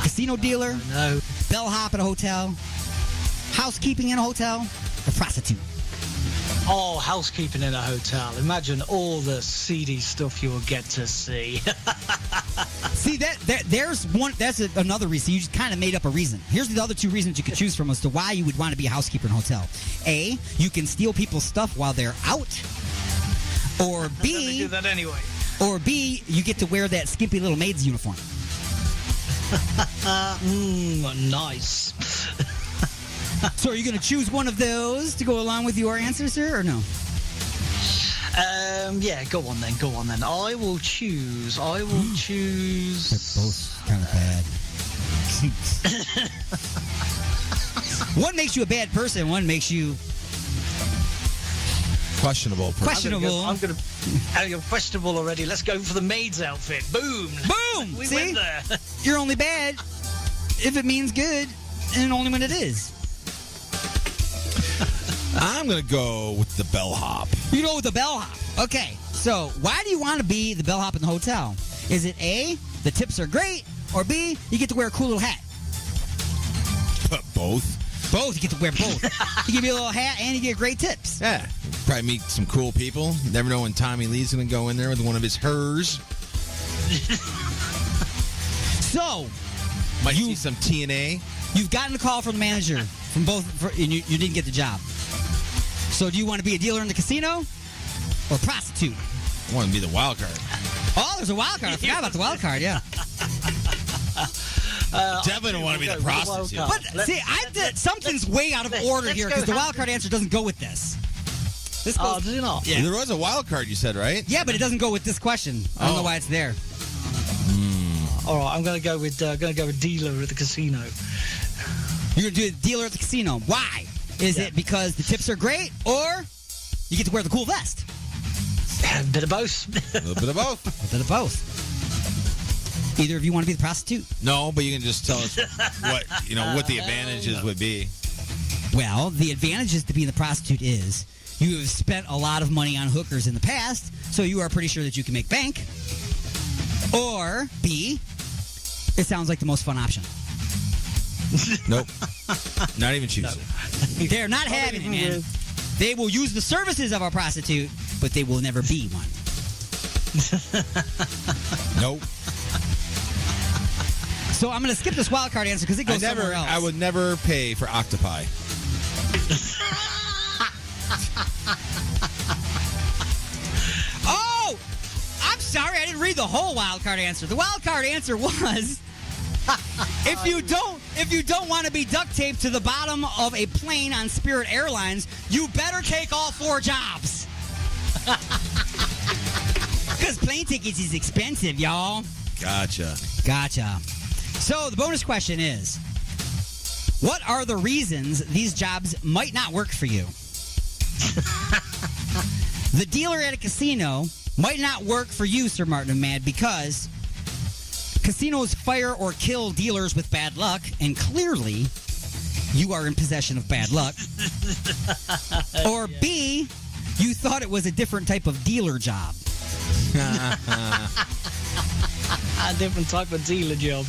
[SPEAKER 14] Casino dealer?
[SPEAKER 15] No.
[SPEAKER 14] Bellhop at a hotel? Housekeeping in a hotel? Or prostitute?
[SPEAKER 15] Oh, housekeeping in a hotel. Imagine all the seedy stuff you will get to see.
[SPEAKER 14] See, there's one. That's another reason. You just kind of made up a reason. Here's the other two reasons you could choose from as to why you would want to be a housekeeper in a hotel. A, you can steal people's stuff while they're out. Or B,
[SPEAKER 15] they do that anyway.
[SPEAKER 14] Or B, you get to wear that skimpy little maid's uniform.
[SPEAKER 15] Nice.
[SPEAKER 14] So are you going to choose one of those to go along with your answer, sir, or no?
[SPEAKER 15] Yeah, go on then. I will choose.
[SPEAKER 14] They're both kind of bad. One makes you a bad person. One makes you
[SPEAKER 16] questionable.
[SPEAKER 15] I'm gonna you're questionable already. Let's go for the maid's outfit. Boom. We
[SPEAKER 14] See?
[SPEAKER 15] went there.
[SPEAKER 14] You're only bad if it means good, and only when it is.
[SPEAKER 16] I'm going to go with the bellhop.
[SPEAKER 14] You go with the bellhop. Okay, so why do you want to be the bellhop in the hotel? Is it A, the tips are great, or B, you get to wear a cool little hat?
[SPEAKER 16] Both.
[SPEAKER 14] Both. You get to wear both. You give you a little hat, and you get great tips.
[SPEAKER 16] Yeah. Probably meet some cool people. Never know when Tommy Lee's going to go in there with one of his hers.
[SPEAKER 14] So,
[SPEAKER 16] might see some TNA.
[SPEAKER 14] You've gotten a call from the manager from both, and you didn't get the job. So do you want to be a dealer in the casino or prostitute?
[SPEAKER 16] I want to be the wild card.
[SPEAKER 14] Oh, there's a wild card. I forgot about the wild card, yeah.
[SPEAKER 16] Definitely don't want to be the prostitute.
[SPEAKER 14] But see, something's way out of order here because the wild card answer doesn't go with this. This goes,
[SPEAKER 15] does it not?
[SPEAKER 14] Yeah.
[SPEAKER 16] There was a wild card, you said, right?
[SPEAKER 14] Yeah, but it doesn't go with this question. I don't know why it's there.
[SPEAKER 15] All right, I'm going to go with dealer at the casino.
[SPEAKER 14] You're going to do a dealer at the casino. Why? Is it because the tips are great, or you get to wear the cool vest?
[SPEAKER 15] A bit of both.
[SPEAKER 16] A little bit of both.
[SPEAKER 14] A bit of both. Either of you want to be the prostitute?
[SPEAKER 16] No, but you can just tell us what the advantages would be.
[SPEAKER 14] Well, the advantages to being the prostitute is you have spent a lot of money on hookers in the past, so you are pretty sure that you can make bank. Or B, it sounds like the most fun option.
[SPEAKER 16] Nope. Not even choosing.
[SPEAKER 14] No. They're not having it, man. They will use the services of a prostitute, but they will never be one.
[SPEAKER 16] Nope.
[SPEAKER 14] So I'm going to skip this wild card answer because it goes somewhere else.
[SPEAKER 16] I would never pay for octopi.
[SPEAKER 14] Oh! I'm sorry, I didn't read the whole wild card answer. The wild card answer was if you don't want to be duct taped to the bottom of a plane on Spirit Airlines, you better take all 4 jobs. Because plane tickets is expensive, y'all.
[SPEAKER 16] Gotcha.
[SPEAKER 14] So the bonus question is, what are the reasons these jobs might not work for you? The dealer at a casino might not work for you, Sir Martin and Mad, because casinos fire or kill dealers with bad luck, and clearly you are in possession of bad luck. Or B, you thought it was a different type of dealer job.
[SPEAKER 15] A different type of dealer job.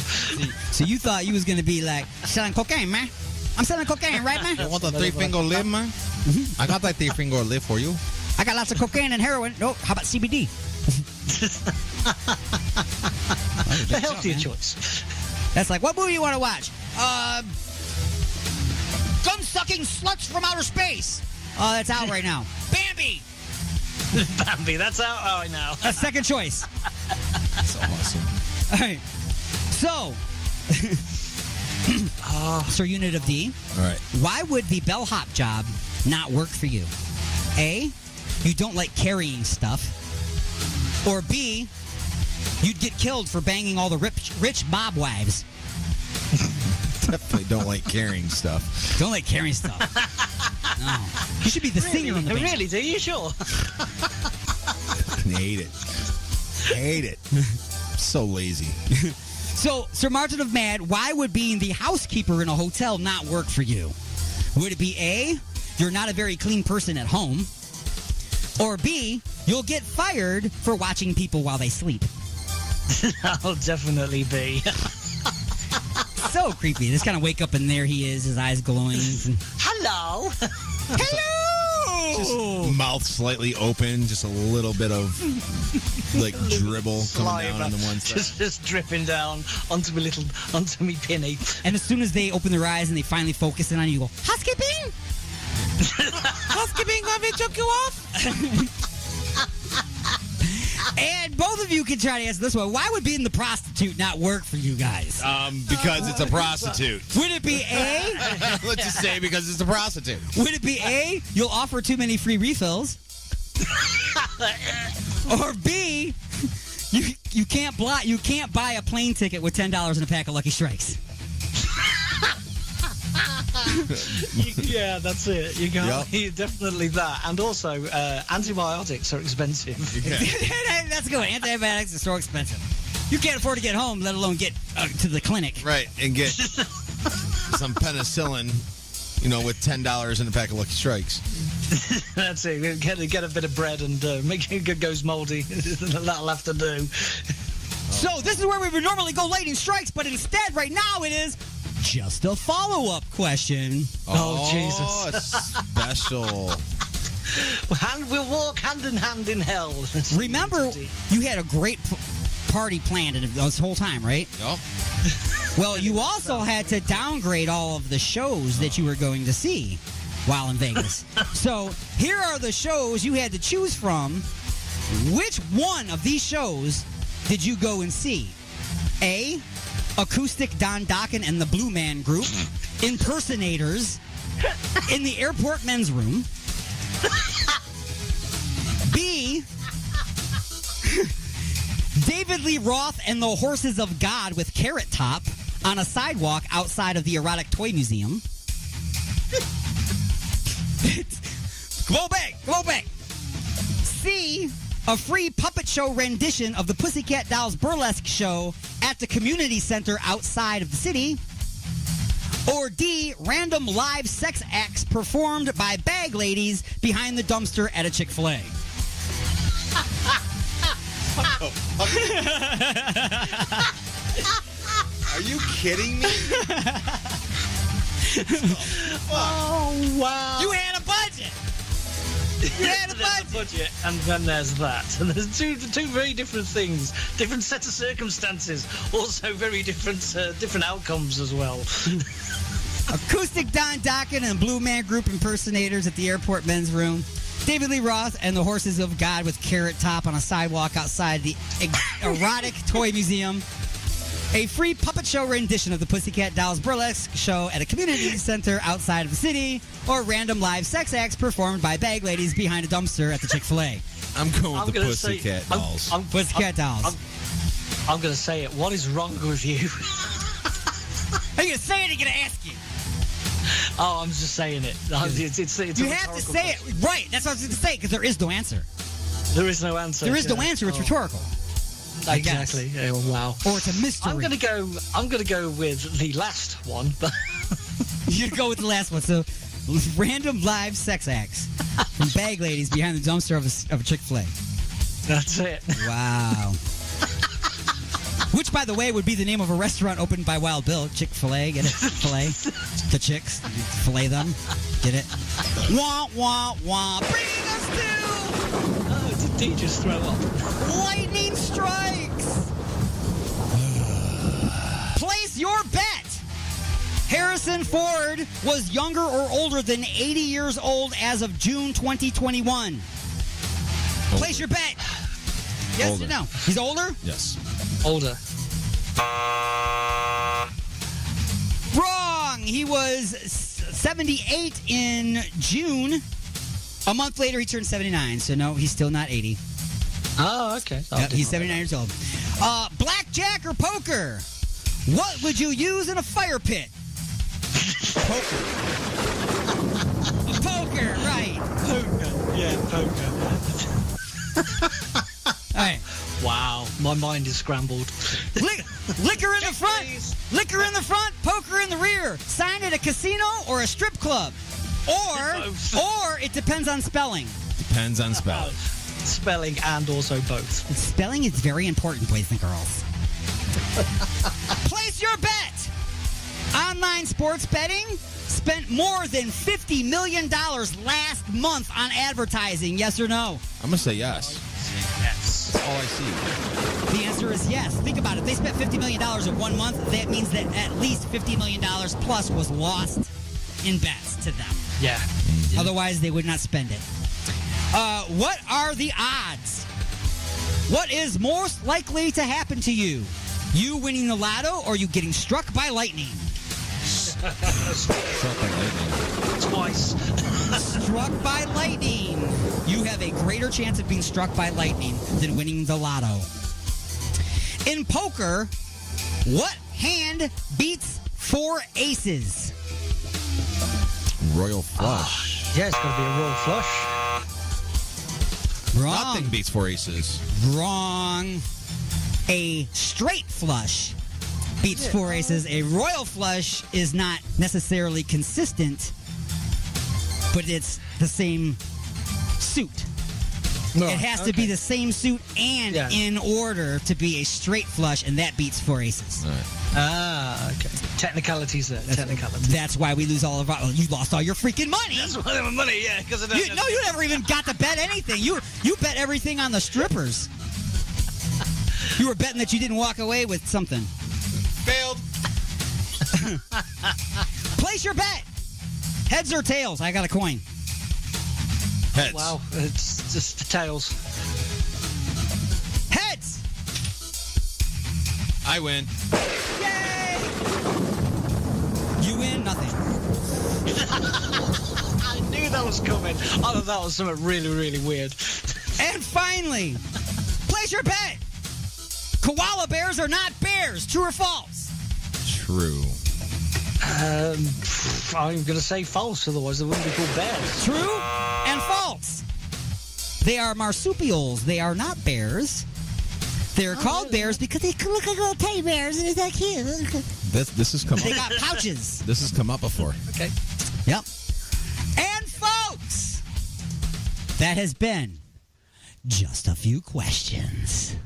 [SPEAKER 14] So you thought you was going to be like, selling cocaine, man. I'm selling cocaine, right, man?
[SPEAKER 16] You want a 3-finger lip, man? Mm-hmm. I got that 3-finger lip for you.
[SPEAKER 14] I got lots of cocaine and heroin. No, how about CBD?
[SPEAKER 15] The healthier choice.
[SPEAKER 14] That's like, what movie you want to watch? Gun-sucking sluts from outer space. Oh, that's out right now. Bambi.
[SPEAKER 15] Bambi, that's out right now.
[SPEAKER 14] That's second choice.
[SPEAKER 16] That's awesome.
[SPEAKER 14] All right. So, Sir Unit of D.
[SPEAKER 16] All right.
[SPEAKER 14] Why would the bellhop job not work for you? A, you don't like carrying stuff. Or B, you'd get killed for banging all the rich mob wives.
[SPEAKER 16] Definitely don't like carrying stuff.
[SPEAKER 14] Don't like carrying stuff. No. You should be the singer in the band.
[SPEAKER 15] Really? Do you? Sure.
[SPEAKER 16] Hate it. So lazy.
[SPEAKER 14] So, Sir Martin of Mad, why would being the housekeeper in a hotel not work for you? Would it be A, you're not a very clean person at home? Or B, you'll get fired for watching people while they sleep?
[SPEAKER 15] That'll definitely be.
[SPEAKER 14] So creepy. Just kind of wake up and there he is, his eyes glowing.
[SPEAKER 15] Hello.
[SPEAKER 14] Hello.
[SPEAKER 16] Just mouth slightly open, just a little bit of like dribble coming down on the one side.
[SPEAKER 15] Just dripping down onto me pinny.
[SPEAKER 14] And as soon as they open their eyes and they finally focus in on you, you go, housekeeping? Housekeeping, let me choke you off? And both of you can try to answer this one. Why would being the prostitute not work for you guys?
[SPEAKER 16] Because it's a prostitute.
[SPEAKER 14] Would it be A?
[SPEAKER 16] Let's just say because it's a prostitute.
[SPEAKER 14] Would it be A, you'll offer too many free refills? Or B, you can't buy a plane ticket with $10 and a pack of Lucky Strikes?
[SPEAKER 15] Yeah, that's it. You got definitely that. And also, antibiotics are expensive.
[SPEAKER 14] That's a good one. Antibiotics are so expensive. You can't afford to get home, let alone get to the clinic.
[SPEAKER 16] Right, and get some penicillin, with $10 and a pack of Lucky Strikes.
[SPEAKER 15] That's it. Get a bit of bread and make sure it goes moldy. That'll have to do.
[SPEAKER 14] So this is where we would normally go lightning strikes, but instead, right now, it is just a follow-up question.
[SPEAKER 15] Oh Jesus!
[SPEAKER 16] A special.
[SPEAKER 15] We'll walk hand in hand in hell.
[SPEAKER 14] Remember, you had a great party planned this whole time, right?
[SPEAKER 16] Yep.
[SPEAKER 14] Well, you also had to downgrade all of the shows that you were going to see while in Vegas. So here are the shows you had to choose from. Which one of these shows did you go and see? A, Acoustic Don Dokken and the Blue Man Group, Impersonators, in the airport men's room. B, David Lee Roth and the Horses of God with Carrot Top on a sidewalk outside of the Erotic Toy Museum. Come on back. C, a free puppet show rendition of the Pussycat Dolls burlesque show at the community center outside of the city. Or D, random live sex acts performed by bag ladies behind the dumpster at a Chick-fil-A.
[SPEAKER 16] Are you kidding me?
[SPEAKER 15] Oh, wow.
[SPEAKER 14] You had a budget. You had a
[SPEAKER 15] budget. And then there's that. And there's two very different things. Different set of circumstances. Also very different outcomes as well.
[SPEAKER 14] Acoustic Don Dokken and Blue Man Group Impersonators at the airport men's room. David Lee Roth and the Horses of God with Carrot Top on a sidewalk outside the Erotic Toy Museum. A free puppet show rendition of the Pussycat Dolls burlesque show at a community center outside of the city. Or random live sex acts performed by bag ladies behind a dumpster at the Chick-fil-A.
[SPEAKER 16] I'm going with the Pussycat Dolls.
[SPEAKER 14] Pussycat Dolls.
[SPEAKER 15] I'm going to say it. What is wrong with you?
[SPEAKER 14] Are you going to say it or are you going to ask you?
[SPEAKER 15] Oh, I'm just saying it. It's
[SPEAKER 14] you have to say it. Right. That's what I was going to say, because there is no answer.
[SPEAKER 15] There is no answer.
[SPEAKER 14] There is no answer. It's rhetorical.
[SPEAKER 15] Exactly. Oh, wow.
[SPEAKER 14] Or it's a mystery.
[SPEAKER 15] I'm gonna go with the last one, but
[SPEAKER 14] you go with the last one. So, random live sex acts from bag ladies behind the dumpster of a Chick-fil-A.
[SPEAKER 15] That's it.
[SPEAKER 14] Wow. Which, by the way, would be the name of a restaurant opened by Wild Bill. Chick-fil-A. Get it? Filet. The chicks. Fillet them. Get it? Wah, wah, wah. Bringing us to...
[SPEAKER 15] Oh, did he just throw up?
[SPEAKER 14] Lightning strikes. Place your bet. Harrison Ford was younger or older than 80 years old as of June 2021. Older. Place your bet. Yes
[SPEAKER 16] Older.
[SPEAKER 14] or no? He's older?
[SPEAKER 16] Yes.
[SPEAKER 15] Older.
[SPEAKER 14] Wrong. He was 78 in June. A month later, he turned 79. So, no, he's still not 80.
[SPEAKER 15] Oh, okay.
[SPEAKER 14] Yep, he's 79 years old. Blackjack or poker? What would you use in a fire pit?
[SPEAKER 16] Poker.
[SPEAKER 14] Poker, right.
[SPEAKER 15] Poker. Yeah, poker.
[SPEAKER 14] All right.
[SPEAKER 15] Wow, my mind is scrambled.
[SPEAKER 14] Liquor in the front. Liquor in the front, poker in the rear. Sign at a casino or a strip club. Or it depends on spelling.
[SPEAKER 16] Depends on spelling.
[SPEAKER 15] spelling and also both.
[SPEAKER 14] Spelling is very important, boys and girls. Place your bet. Online sports betting spent more than $50 million last month on advertising. Yes or no?
[SPEAKER 16] I'm going to say yes.
[SPEAKER 15] Yes.
[SPEAKER 16] That's all I see.
[SPEAKER 14] The answer is yes. Think about it. They spent $50 million in 1 month. That means that at least $50 million plus was lost in bets to them.
[SPEAKER 15] Yeah.
[SPEAKER 14] Otherwise, they would not spend it. What are the odds? What is most likely to happen to you? You winning the lotto or you getting struck by lightning?
[SPEAKER 16] Struck by lightning.
[SPEAKER 15] Twice.
[SPEAKER 14] Struck by lightning. You have a greater chance of being struck by lightning than winning the lotto. In poker, what hand beats 4 aces?
[SPEAKER 16] Royal flush.
[SPEAKER 15] Yeah, it's got to be a royal flush.
[SPEAKER 14] Wrong.
[SPEAKER 16] Nothing beats 4 aces.
[SPEAKER 14] Wrong. A straight flush beats 4 aces. A royal flush is not necessarily consistent, but it's the same suit.
[SPEAKER 15] No,
[SPEAKER 14] it has to be the same suit and in order to be a straight flush, and that beats 4 aces.
[SPEAKER 16] All right.
[SPEAKER 15] Ah, okay. Technicalities there. Technicalities.
[SPEAKER 14] That's why we lose all of our... Oh, you lost all your freaking money.
[SPEAKER 15] That's why my money, yeah. Because
[SPEAKER 14] you never even got to bet anything. You bet everything on the strippers. You were betting that you didn't walk away with something.
[SPEAKER 16] Failed.
[SPEAKER 14] Place your bet. Heads or tails? I got a coin.
[SPEAKER 16] Heads.
[SPEAKER 15] Wow, it's just the tails.
[SPEAKER 14] Heads.
[SPEAKER 16] I win.
[SPEAKER 14] Yay! You win nothing.
[SPEAKER 15] I knew that was coming. I thought that was something really, really weird.
[SPEAKER 14] And finally, place your bet. Koala bears are not bears. True or false?
[SPEAKER 16] True.
[SPEAKER 15] I'm going to say false, otherwise they wouldn't be called bears.
[SPEAKER 14] True and false. They are marsupials. They are not bears. They're called bears because they look like little teddy bears, and is that cute?
[SPEAKER 16] This has come up.
[SPEAKER 14] They got pouches.
[SPEAKER 16] This has come up before.
[SPEAKER 15] Okay.
[SPEAKER 14] Yep. And folks, that has been just a few questions.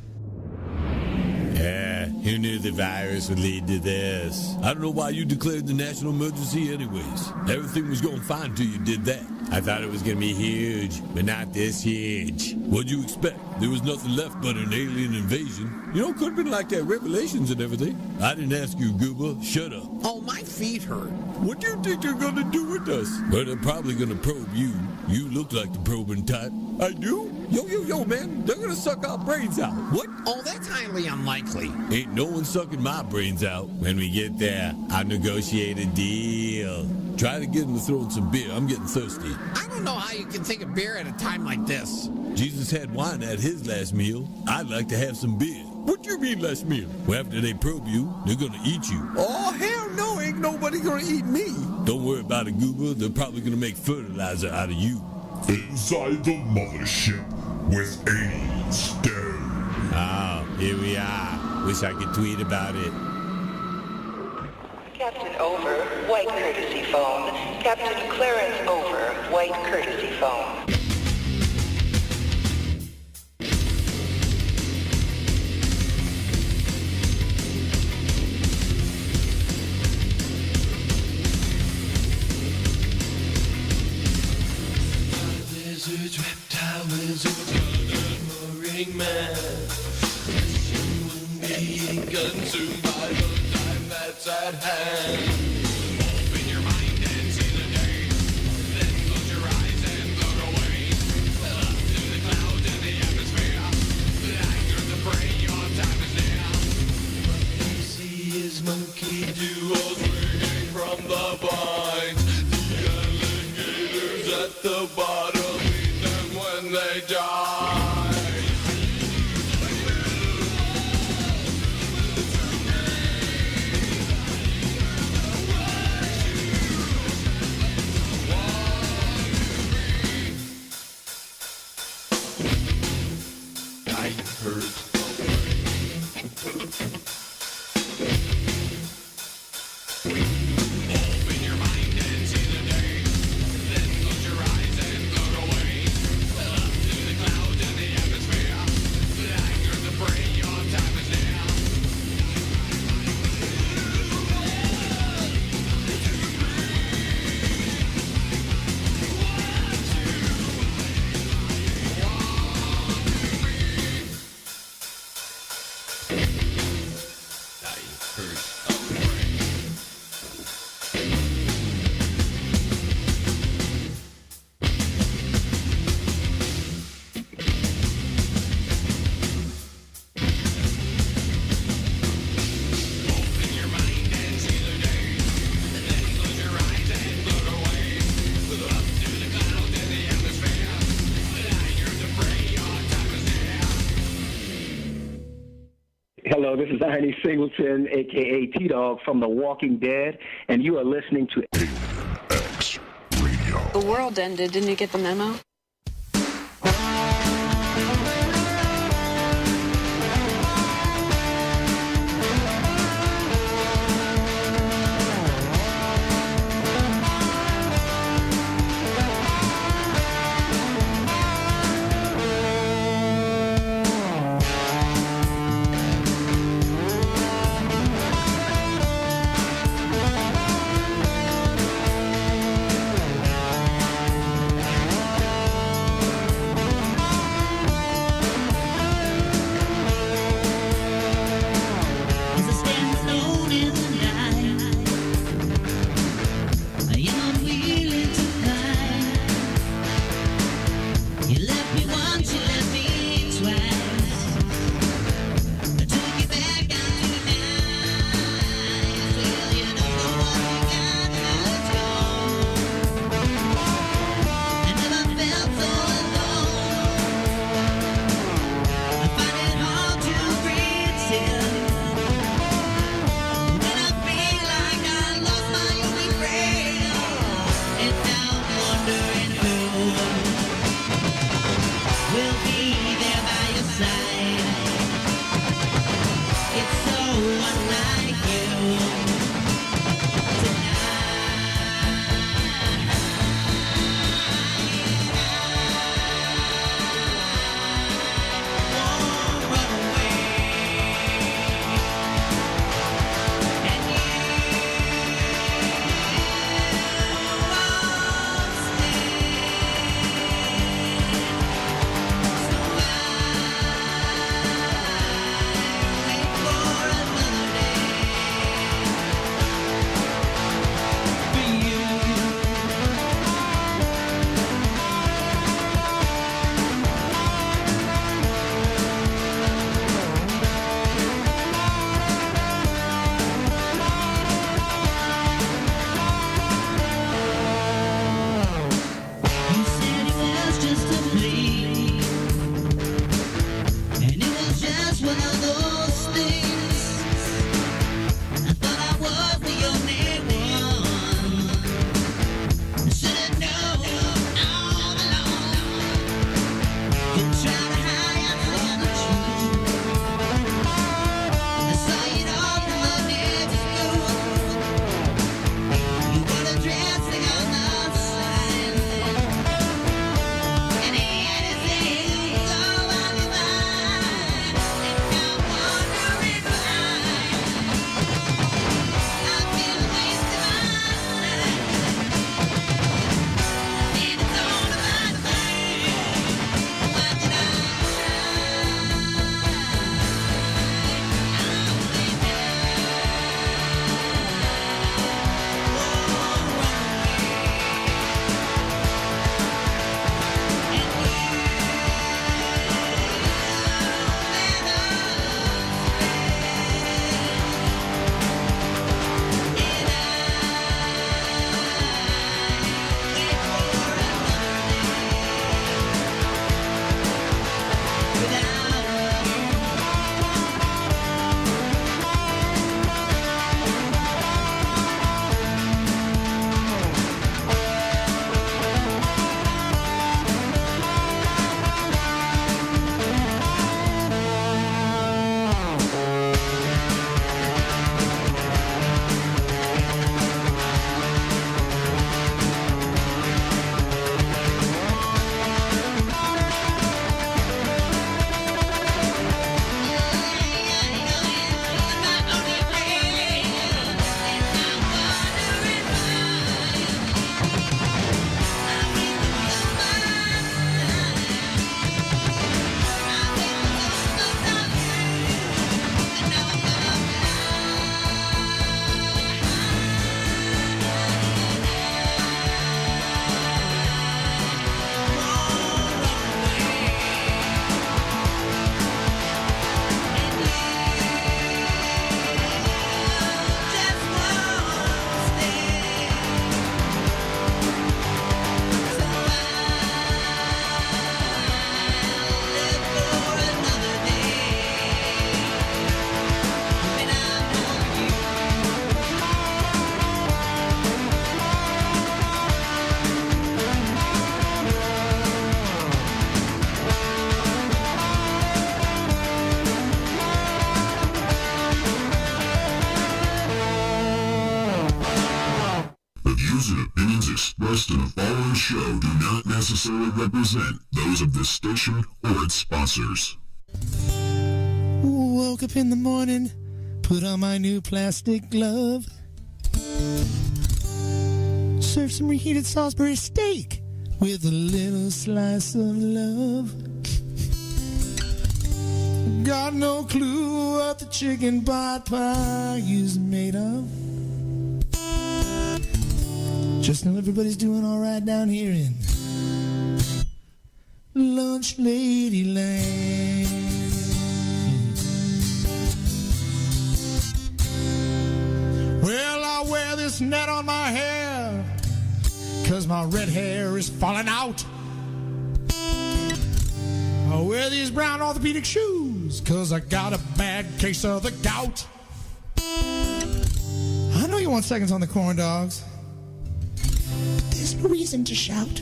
[SPEAKER 4] Yeah, who knew the virus would lead to this? I don't know why you declared the national emergency anyways. Everything was going fine till you did that. I thought it was going to be huge, but not this huge. What'd you expect? There was nothing left but an alien invasion. You know, could have been like that Revelations and everything. I didn't ask you, Gooba. Shut up.
[SPEAKER 3] Oh, my feet hurt.
[SPEAKER 4] What do you think they're going to do with us? Well, they're probably going to probe you. You look like the probing type. I do? Yo, man. They're going to suck our brains out. What?
[SPEAKER 3] Oh, that's highly unlikely.
[SPEAKER 4] Ain't no one sucking my brains out. When we get there, I'll negotiate a deal. Try to get them to throw in some beer. I'm getting thirsty.
[SPEAKER 3] I don't know how you can think of beer at a time like this.
[SPEAKER 4] Jesus had wine at his last meal. I'd like to have some beer. What do you mean last meal? Well, after they probe you, they're going to eat you. Oh, hell no. Ain't nobody going to eat me. Don't worry about it, Gooba. They're probably going to make fertilizer out of you.
[SPEAKER 5] Inside the mothership with Alien Stone.
[SPEAKER 4] Oh, here we are. Wish I could tweet about it.
[SPEAKER 17] Captain over, white courtesy phone. Captain Clarence over, white courtesy phone.
[SPEAKER 18] Lizards, reptile wizard, gun-armoring man. Human being consumed by the time that's at hand. Open your mind and see the day. Then close your eyes and float away. Up to the clouds and the atmosphere. The anger of the prey, your time is near. What you see is monkey duos swinging from the vines. The alligators at the bottom. When they die. I hurt. Open your mind and see the day. Then close your eyes and float away. Up to the clouds.
[SPEAKER 19] Hello, this is Ernie Singleton, a.k.a. T-Dog from The Walking Dead, and you are listening to
[SPEAKER 5] X Radio.
[SPEAKER 20] The world ended. Didn't you get the memo?
[SPEAKER 5] following show do not necessarily represent those of this station or its sponsors.
[SPEAKER 2] Woke up in the morning, put on my new plastic glove, served some reheated Salisbury steak with a little slice of love. Got no clue what the chicken pot pie is made of. Just know everybody's doing all right down here in Lunch Lady Land. Well, I wear this net on my hair 'cause my red hair is falling out. I wear these brown orthopedic shoes 'cause I got a bad case of the gout. I know you want seconds on the corn dogs. There's no reason to shout.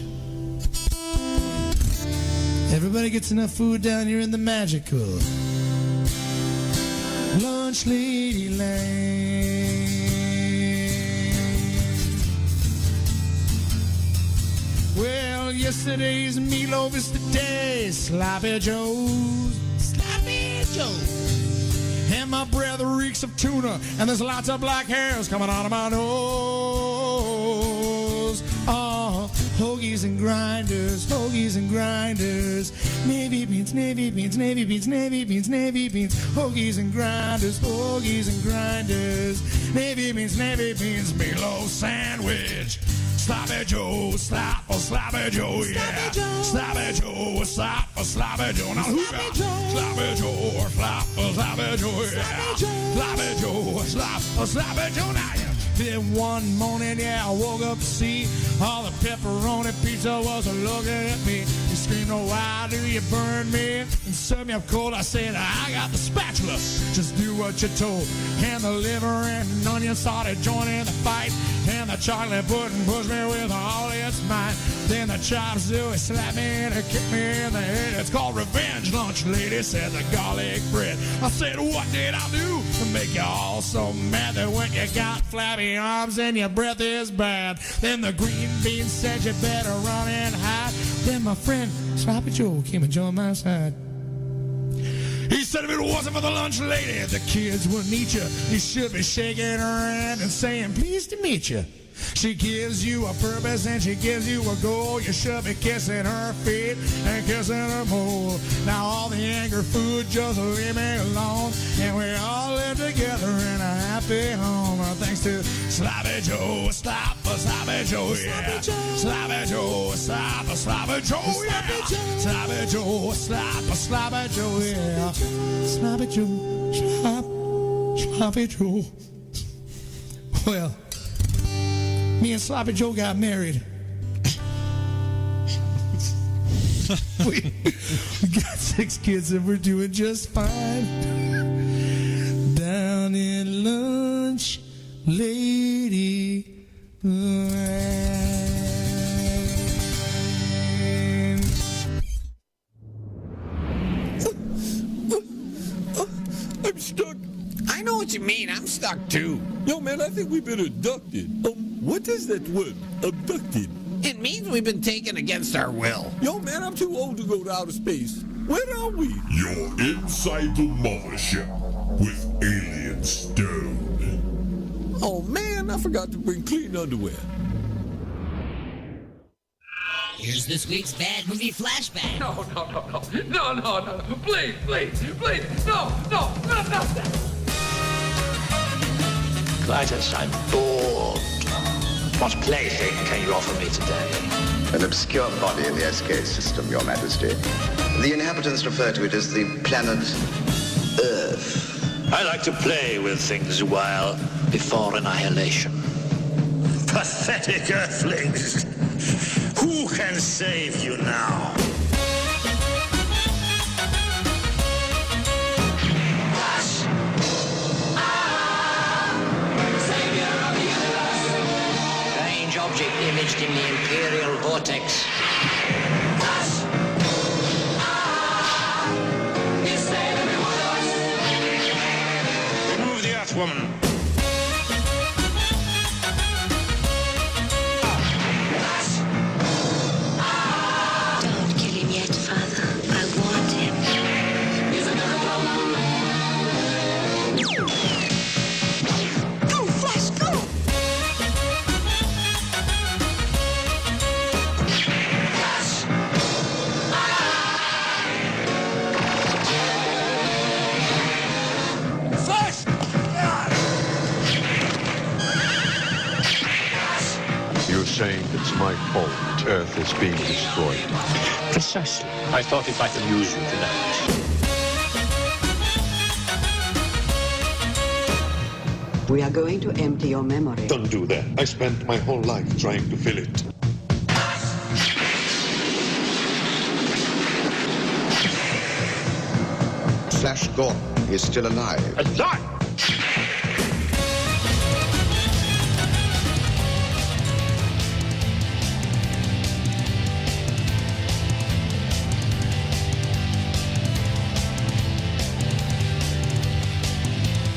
[SPEAKER 2] Everybody gets enough food down here in the magical Lunch Lady Land. Well, yesterday's meatloaf is today Sloppy Joe's. Sloppy Joe's. And my breath reeks of tuna, and there's lots of black hairs coming out of my nose. Oh, hoagies and grinders, hoagies and grinders. Navy beans, navy beans, navy beans, navy beans, navy beans. Hoagies and grinders, hoagies and grinders. Navy beans, meatloaf sandwich. Sloppy Joe, sloppy Joe, yeah. Sloppy Joe, sloppy Joe. Now who got Sloppy Joe, sloppy Joe, yeah. Sloppy Joe, sloppy Joe. Now yeah. Then one morning, yeah, I woke up to see all the pepperoni pizza was looking at me. He screamed, "Oh, why do you burn me and serve me up cold?" I said, "I got the spatula, just do what you're told." And the liver and onion started joining the fight, and the chocolate pudding pushed me with all its might. Then the chop suey slapped me and it kicked me in the head. It's called revenge, lunch lady, said the garlic bread. I said, "What did I do to make you all so mad that when you got flabby arms and your breath is bad?" Then the green bean said, "You better run and hide." Then my friend Sloppy Joe came and joined my side. He said, "If it wasn't for the lunch lady, the kids wouldn't eat you. You should be shaking her hand and saying, 'Pleased to meet you.' She gives you a purpose and she gives you a goal. You should be kissing her feet and kissing her mole. Now all the anger food, just leave me alone. And we all live together in a happy home. Thanks to Sloppy Joe, sloppy Joe, yeah. Sloppy Joe, sloppy Joe, yeah. Sloppy Joe, sloppy Joe, yeah. Sloppy Joe, sloppy Joe. Well, me and Sloppy Joe got married. we got 6 kids and we're doing just fine. Down in Lunch Lady Land.
[SPEAKER 4] I'm stuck.
[SPEAKER 3] I know what you mean. I'm stuck too.
[SPEAKER 4] Yo, man, I think we've been abducted. What is that word? Abducted?
[SPEAKER 3] It means we've been taken against our will.
[SPEAKER 4] Yo, man, I'm too old to go to outer space. Where are we?
[SPEAKER 5] You're inside the mothership with Alien Stone.
[SPEAKER 4] Oh, man, I forgot to bring clean underwear.
[SPEAKER 1] Here's this week's bad movie flashback.
[SPEAKER 6] No. Please. No, not that.
[SPEAKER 21] Clytus, I'm bored. What plaything can you offer me today?
[SPEAKER 22] An obscure body in the SK system, Your Majesty. The inhabitants refer to it as the planet Earth.
[SPEAKER 21] I like to play with things a while before annihilation. Pathetic Earthlings! Who can save you now? Strange object imaged in the Imperial Vortex. Remove the Earthwoman.
[SPEAKER 7] fault Earth is being destroyed.
[SPEAKER 21] Precisely. I thought it might amuse you tonight.
[SPEAKER 9] We are going to empty your memory.
[SPEAKER 7] Don't do that. I spent my whole life trying to fill it.
[SPEAKER 22] Flash Gordon is still alive.
[SPEAKER 21] Alive?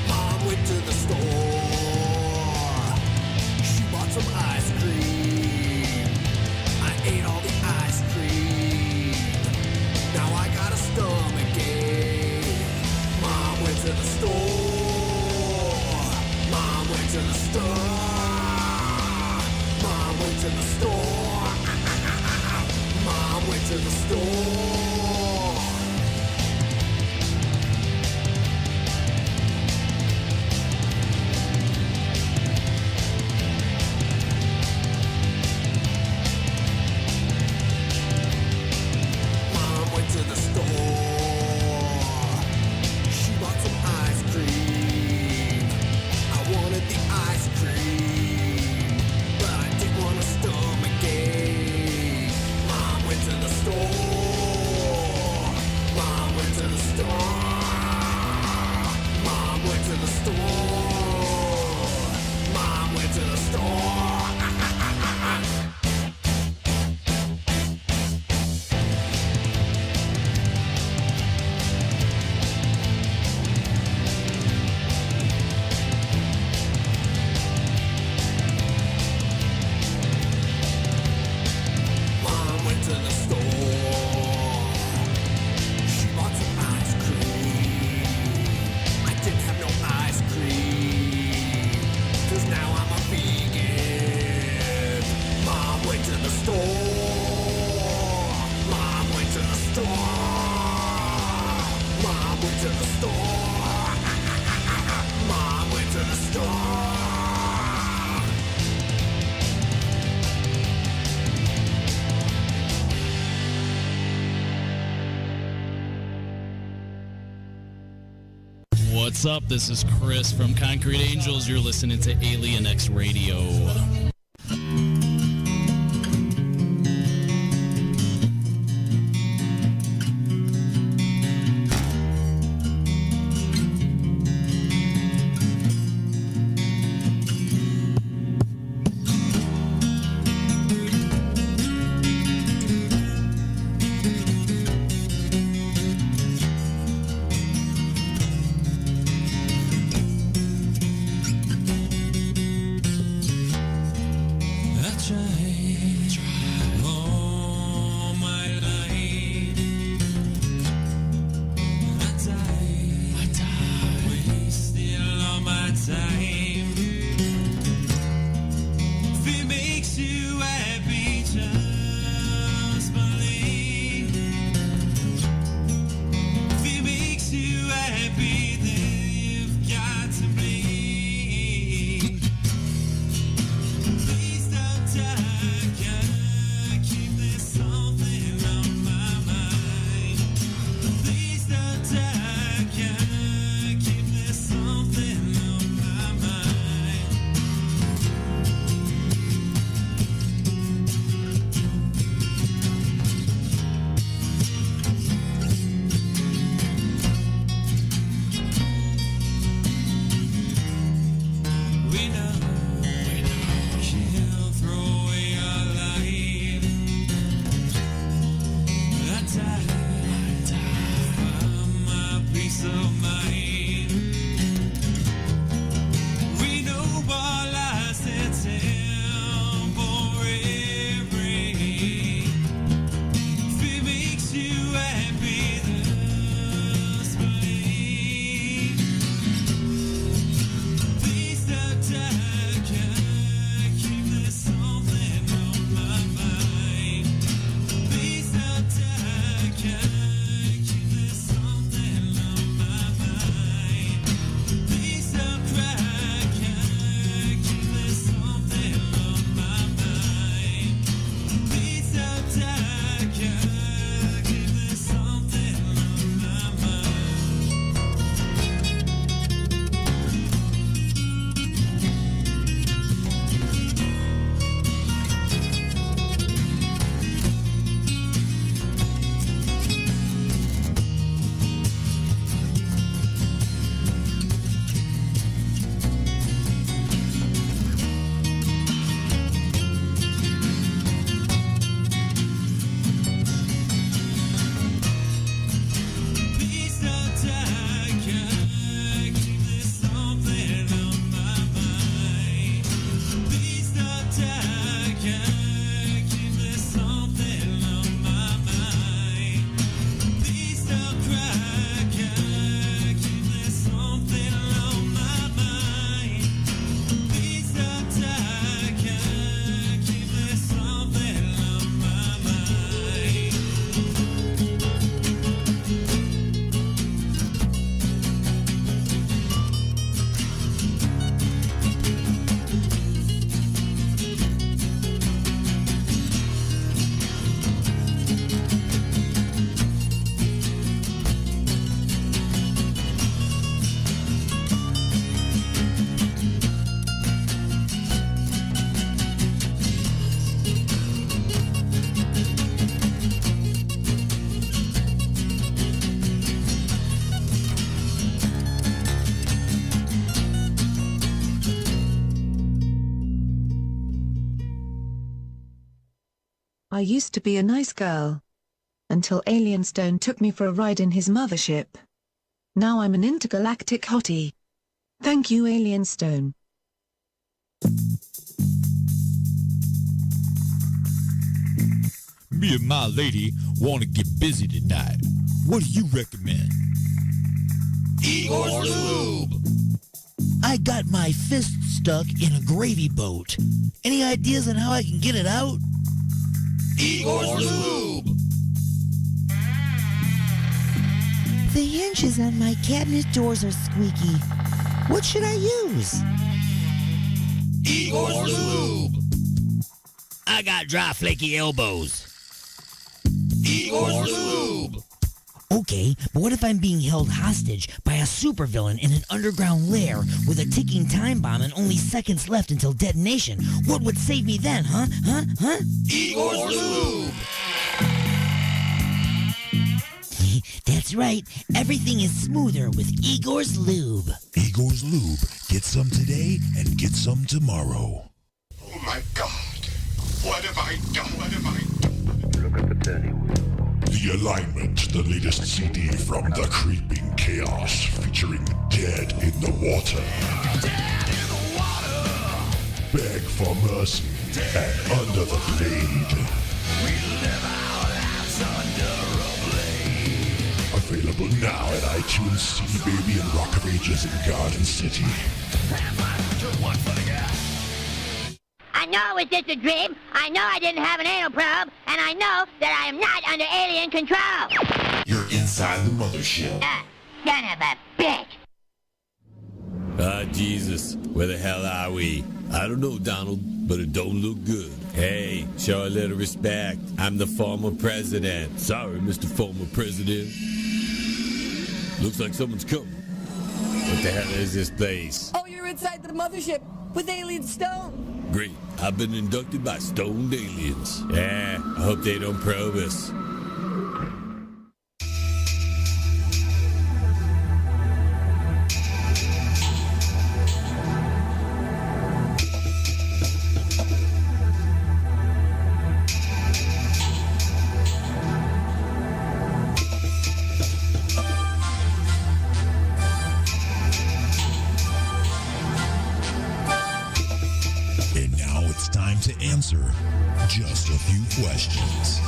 [SPEAKER 18] Mom went to the store. She bought some ice cream. I ate all the ice cream. Now I got a stomachache. Mom went to the store. Mom went to the store. Mom went to the store. Mom went to the store. Mom went to the store. She bought some ice cream. I wanted the ice cream, but I didn't want a stomachache. Mom went to the store. Mom went to the store. Mom went to the store. Mom went to the store. Mom went to the store. She bought some ice cream. I didn't have no ice cream, 'cause now I'm a vegan. Mom went to the store. Mom went to the store. Mom went to the store. Mom went to the store.
[SPEAKER 23] What's up? This is Chris from Concrete Angels. You're listening to Alien X Radio.
[SPEAKER 8] I used to be a nice girl. Until Alien Stone took me for a ride in his mothership. Now I'm an intergalactic hottie. Thank you, Alien Stone.
[SPEAKER 10] Me and my lady want to get busy tonight. What do you recommend?
[SPEAKER 2] Igor's Lube. I got my fist stuck in a gravy boat. Any ideas on how I can get it out? Igor's Lube.
[SPEAKER 11] The hinges on my cabinet doors are squeaky. What should I use?
[SPEAKER 2] Igor's Lube. I got dry, flaky elbows. Igor's Lube. Okay, but what if I'm being held hostage by a supervillain in an underground lair with a ticking time bomb and only seconds left until detonation? What would save me then, huh? Igor's Lube. That's right. Everything is smoother with Igor's Lube.
[SPEAKER 5] Igor's Lube. Get some today and get some tomorrow.
[SPEAKER 18] Oh my God. What have I done? What have I done? Look at the turning wheel.
[SPEAKER 5] The Alignment, the latest CD from The Creeping Chaos, featuring Dead in the Water.
[SPEAKER 18] Dead in the water.
[SPEAKER 5] Beg for mercy and Under the Blade.
[SPEAKER 18] We live our lives under a blade.
[SPEAKER 5] Available now at iTunes, CD Baby, and Rock of Ages in Garden City.
[SPEAKER 13] I know it was just a dream. I know I didn't have an anal probe. And I know that I am not under alien control.
[SPEAKER 5] You're inside the mothership.
[SPEAKER 13] Son of a bitch.
[SPEAKER 4] Ah, Jesus, where the hell are we? I don't know, Donald, but it don't look good. Hey, show a little respect. I'm the former president. Sorry, Mr. Former President. Looks like someone's coming. What the hell is this place?
[SPEAKER 12] Oh, you're inside the mothership with Alien Stone.
[SPEAKER 4] Great. I've been inducted by stoned aliens. Yeah, I hope they don't probe us.
[SPEAKER 5] To answer just a few questions.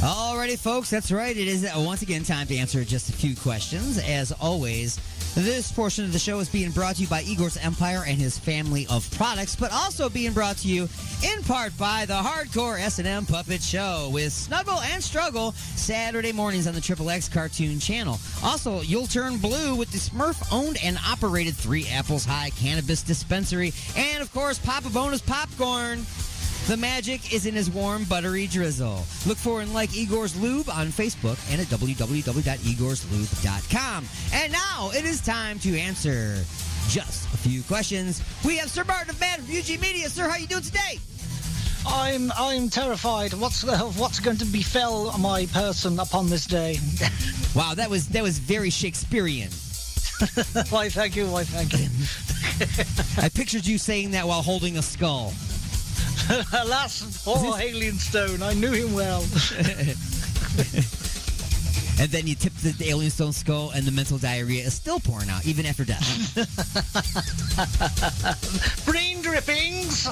[SPEAKER 14] Alrighty, folks, that's right. It is once again time to answer just a few questions. As always, this portion of the show is being brought to you by Igor's Empire and his family of products, but also being brought to you in part by the Hardcore S&M Puppet Show with Snuggle and Struggle Saturday mornings on the Triple X Cartoon Channel. Also, you'll turn blue with the Smurf-owned and operated 3 Apples High Cannabis Dispensary, and of course, Papa Bonus Popcorn. The magic is in his warm, buttery drizzle. Look for and like Igor's Lube on Facebook and at www.igorslube.com. And now it is time to answer just a few questions. We have Sir Martin of Man from UG Media. Sir, how you doing today?
[SPEAKER 15] I'm terrified. What's going to befell my person upon this day?
[SPEAKER 14] Wow, that was very Shakespearean.
[SPEAKER 15] Why, thank you.
[SPEAKER 14] I pictured you saying that while holding a skull.
[SPEAKER 15] Alas, poor Alien Stone. I knew him well.
[SPEAKER 14] And then you tip the Alien Stone skull, and the mental diarrhea is still pouring out, even after death.
[SPEAKER 15] Brain drippings!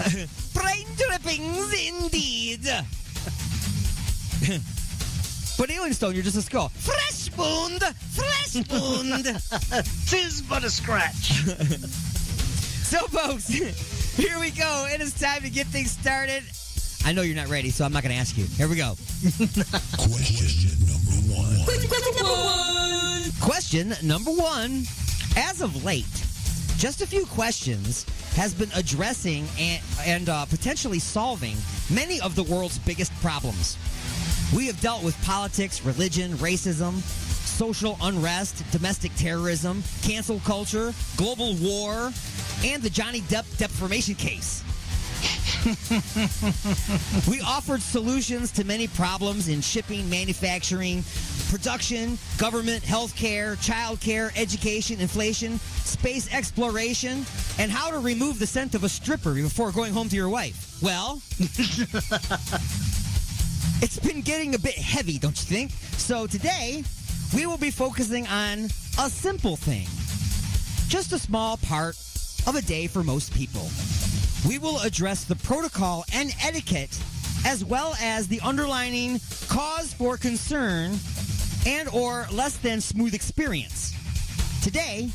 [SPEAKER 14] Brain drippings, indeed! But Alien Stone, you're just a skull. Fresh wound! Fresh wound!
[SPEAKER 15] 'Tis but a scratch.
[SPEAKER 14] So, folks, here we go. It is time to get things started. I know you're not ready, so I'm not going to ask you. Here we go.
[SPEAKER 5] Question number one.
[SPEAKER 14] Question number one. As of late, Just a Few Questions has been addressing and potentially solving many of the world's biggest problems. We have dealt with politics, religion, racism, social unrest, domestic terrorism, cancel culture, global war, and the Johnny Depp defamation case. We offered solutions to many problems in shipping, manufacturing, production, government, healthcare, childcare, education, inflation, space exploration, and how to remove the scent of a stripper before going home to your wife. Well, it's been getting a bit heavy, don't you think? So today, we will be focusing on a simple thing. Just a small part of a day for most people. We will address the protocol and etiquette, as well as the underlining cause for concern and or less than smooth experience. Today,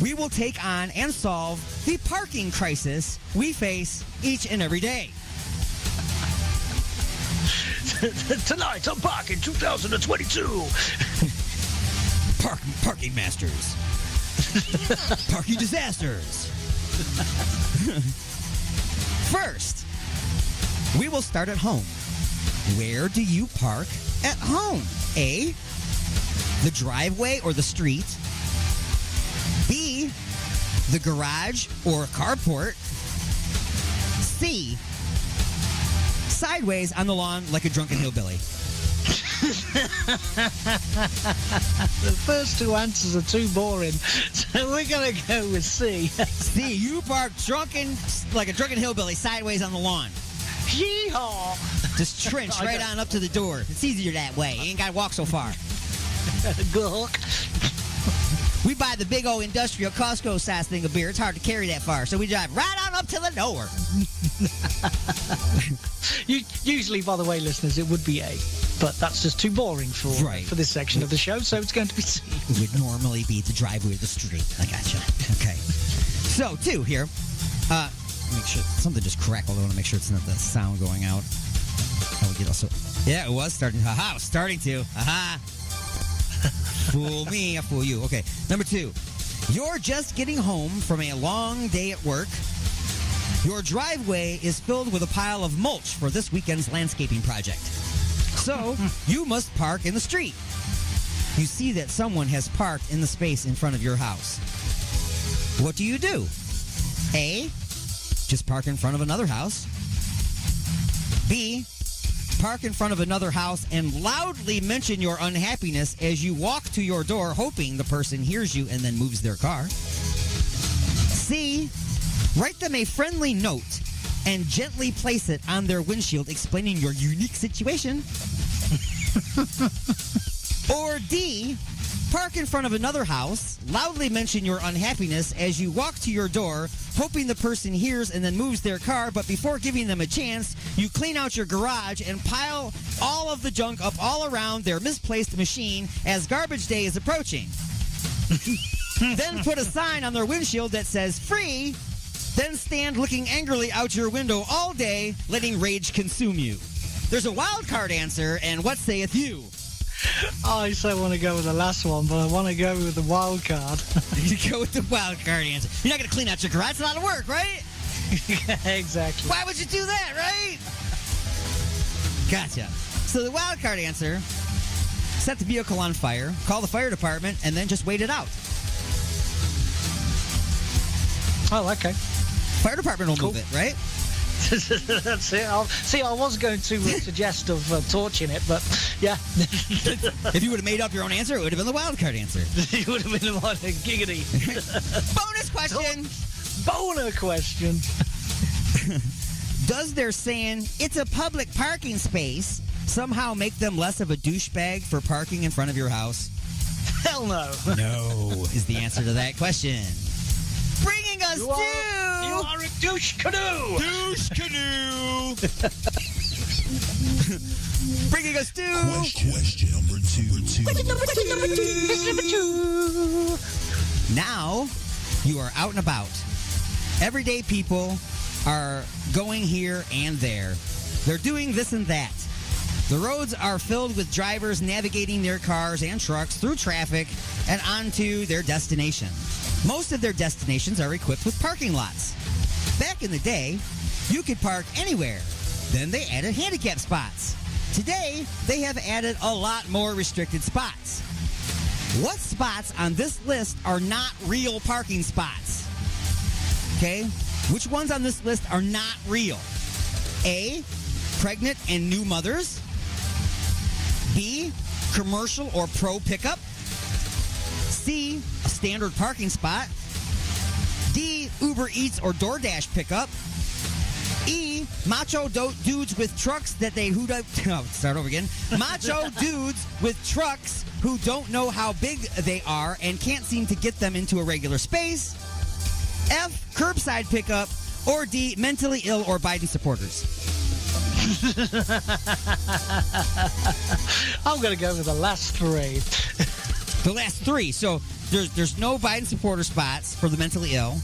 [SPEAKER 14] we will take on and solve the parking crisis we face each and every day.
[SPEAKER 15] Tonight on Parking 2022.
[SPEAKER 14] Parking masters. Parking disasters. First, we will start at home. Where do you park at home? A, the driveway or the street. B, the garage or carport. C, sideways on the lawn like a drunken hillbilly.
[SPEAKER 15] The first two answers are too boring, so we're going to go with C.
[SPEAKER 14] C, you park like a drunken hillbilly sideways on the lawn.
[SPEAKER 15] Yeehaw!
[SPEAKER 14] Just trench right on up to the door. It's easier that way. You ain't got to walk so far.
[SPEAKER 15] Gawk.
[SPEAKER 14] We buy the big old industrial Costco size thing of beer. It's hard to carry that far, so we drive right on up to the door.
[SPEAKER 15] Usually, by the way, listeners, it would be A, but that's just too boring for this section of the show, so it's going to be C.
[SPEAKER 14] It would normally be the driveway or the street. I gotcha. Okay. So, 2 here. Make sure something just crackled. I want to make sure it's not the sound going out. Yeah, it was starting. Haha, it was starting to. Haha. Fool me, I fool you. Okay, number 2. You're just getting home from a long day at work. Your driveway is filled with a pile of mulch for this weekend's landscaping project. So, you must park in the street. You see that someone has parked in the space in front of your house. What do? A, just park in front of another house. B, park in front of another house and loudly mention your unhappiness as you walk to your door, hoping the person hears you and then moves their car. C, write them a friendly note and gently place it on their windshield explaining your unique situation. Or D, park in front of another house, loudly mention your unhappiness as you walk to your door, hoping the person hears and then moves their car, but before giving them a chance, you clean out your garage and pile all of the junk up all around their misplaced machine as garbage day is approaching. Then put a sign on their windshield that says free, then stand looking angrily out your window all day, letting rage consume you. There's a wild card answer, and what saith you?
[SPEAKER 15] I so want to go with the last one, but I want to go with the wild card.
[SPEAKER 14] You go with the wild card answer. You're not going to clean out your garage. It's a lot of work, right?
[SPEAKER 15] Exactly.
[SPEAKER 14] Why would you do that, right? Gotcha. So the wild card answer, set the vehicle on fire, call the fire department, and then just wait it out.
[SPEAKER 15] Oh, okay.
[SPEAKER 14] Fire department will move it, right?
[SPEAKER 15] That's it. I was going to suggest of torching it, but yeah.
[SPEAKER 14] If you would have made up your own answer, it would have been the wild card answer.
[SPEAKER 15] It would have been the one giggity.
[SPEAKER 14] Bonus question.
[SPEAKER 15] Boner question.
[SPEAKER 14] Does their saying, it's a public parking space, somehow make them less of a douchebag for parking in front of your house?
[SPEAKER 15] Hell no.
[SPEAKER 14] No is the answer to that question. Bringing us
[SPEAKER 15] You are a douche canoe.
[SPEAKER 10] Douche canoe.
[SPEAKER 14] Bringing us to
[SPEAKER 5] Question number 2.
[SPEAKER 14] Now you are out and about. Everyday people are going here and there. They're doing this and that. The roads are filled with drivers navigating their cars and trucks through traffic and onto their destination. Most of their destinations are equipped with parking lots. Back in the day, you could park anywhere. Then they added handicap spots. Today, they have added a lot more restricted spots. What spots on this list are not real parking spots? Okay, which ones on this list are not real? A, pregnant and new mothers. B, commercial or pro pickup. C, a standard parking spot. D, Uber Eats or DoorDash pickup. E, macho dudes with trucks that they start over again. Macho dudes with trucks who don't know how big they are and can't seem to get them into a regular space. F, curbside pickup. Or D, mentally ill or Biden supporters.
[SPEAKER 15] I'm going to go with the last three.
[SPEAKER 14] The last three. So there's no Biden supporter spots for the mentally ill.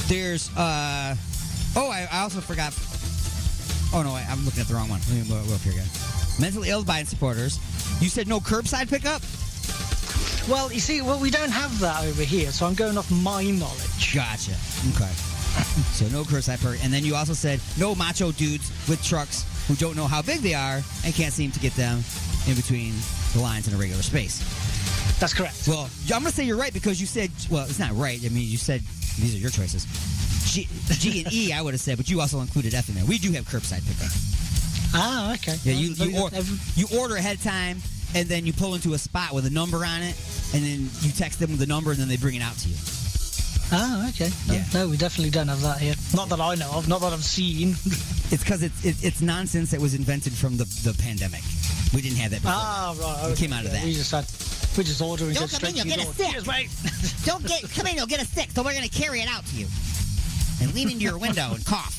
[SPEAKER 14] There's I also forgot. Oh no, I'm looking at the wrong one. Let me go up here again. Mentally ill Biden supporters. You said no curbside pickup?
[SPEAKER 15] Well, you see, we don't have that over here, so I'm going off my knowledge.
[SPEAKER 14] Gotcha. Okay. So no curbside pickup. And then you also said no macho dudes with trucks who don't know how big they are and can't seem to get them in between the lines in a regular space.
[SPEAKER 15] That's correct.
[SPEAKER 14] Well, I'm going to say you're right because you said, well, it's not right. I mean, you said these are your choices. G and E, I would have said, but you also included F in there. We do have curbside pickup.
[SPEAKER 15] Ah, okay.
[SPEAKER 14] Yeah, you order ahead of time, and then you pull into a spot with a number on it, and then you text them the number, and then they bring it out to you.
[SPEAKER 15] Ah, okay. No, we definitely don't have that here. Not that I know of, not that I've seen.
[SPEAKER 14] It's because it's nonsense that was invented from the pandemic. We didn't have that before.
[SPEAKER 15] Ah, right. Okay.
[SPEAKER 14] It came out of that.
[SPEAKER 15] We just order and
[SPEAKER 13] Don't
[SPEAKER 15] go
[SPEAKER 13] come in,
[SPEAKER 15] straight to
[SPEAKER 13] you'll
[SPEAKER 15] your
[SPEAKER 13] get a
[SPEAKER 15] door.
[SPEAKER 13] stick.
[SPEAKER 15] Cheers, mate.
[SPEAKER 13] Come in, you'll get a stick, so we're going to carry it out to you. And lean into your window and cough.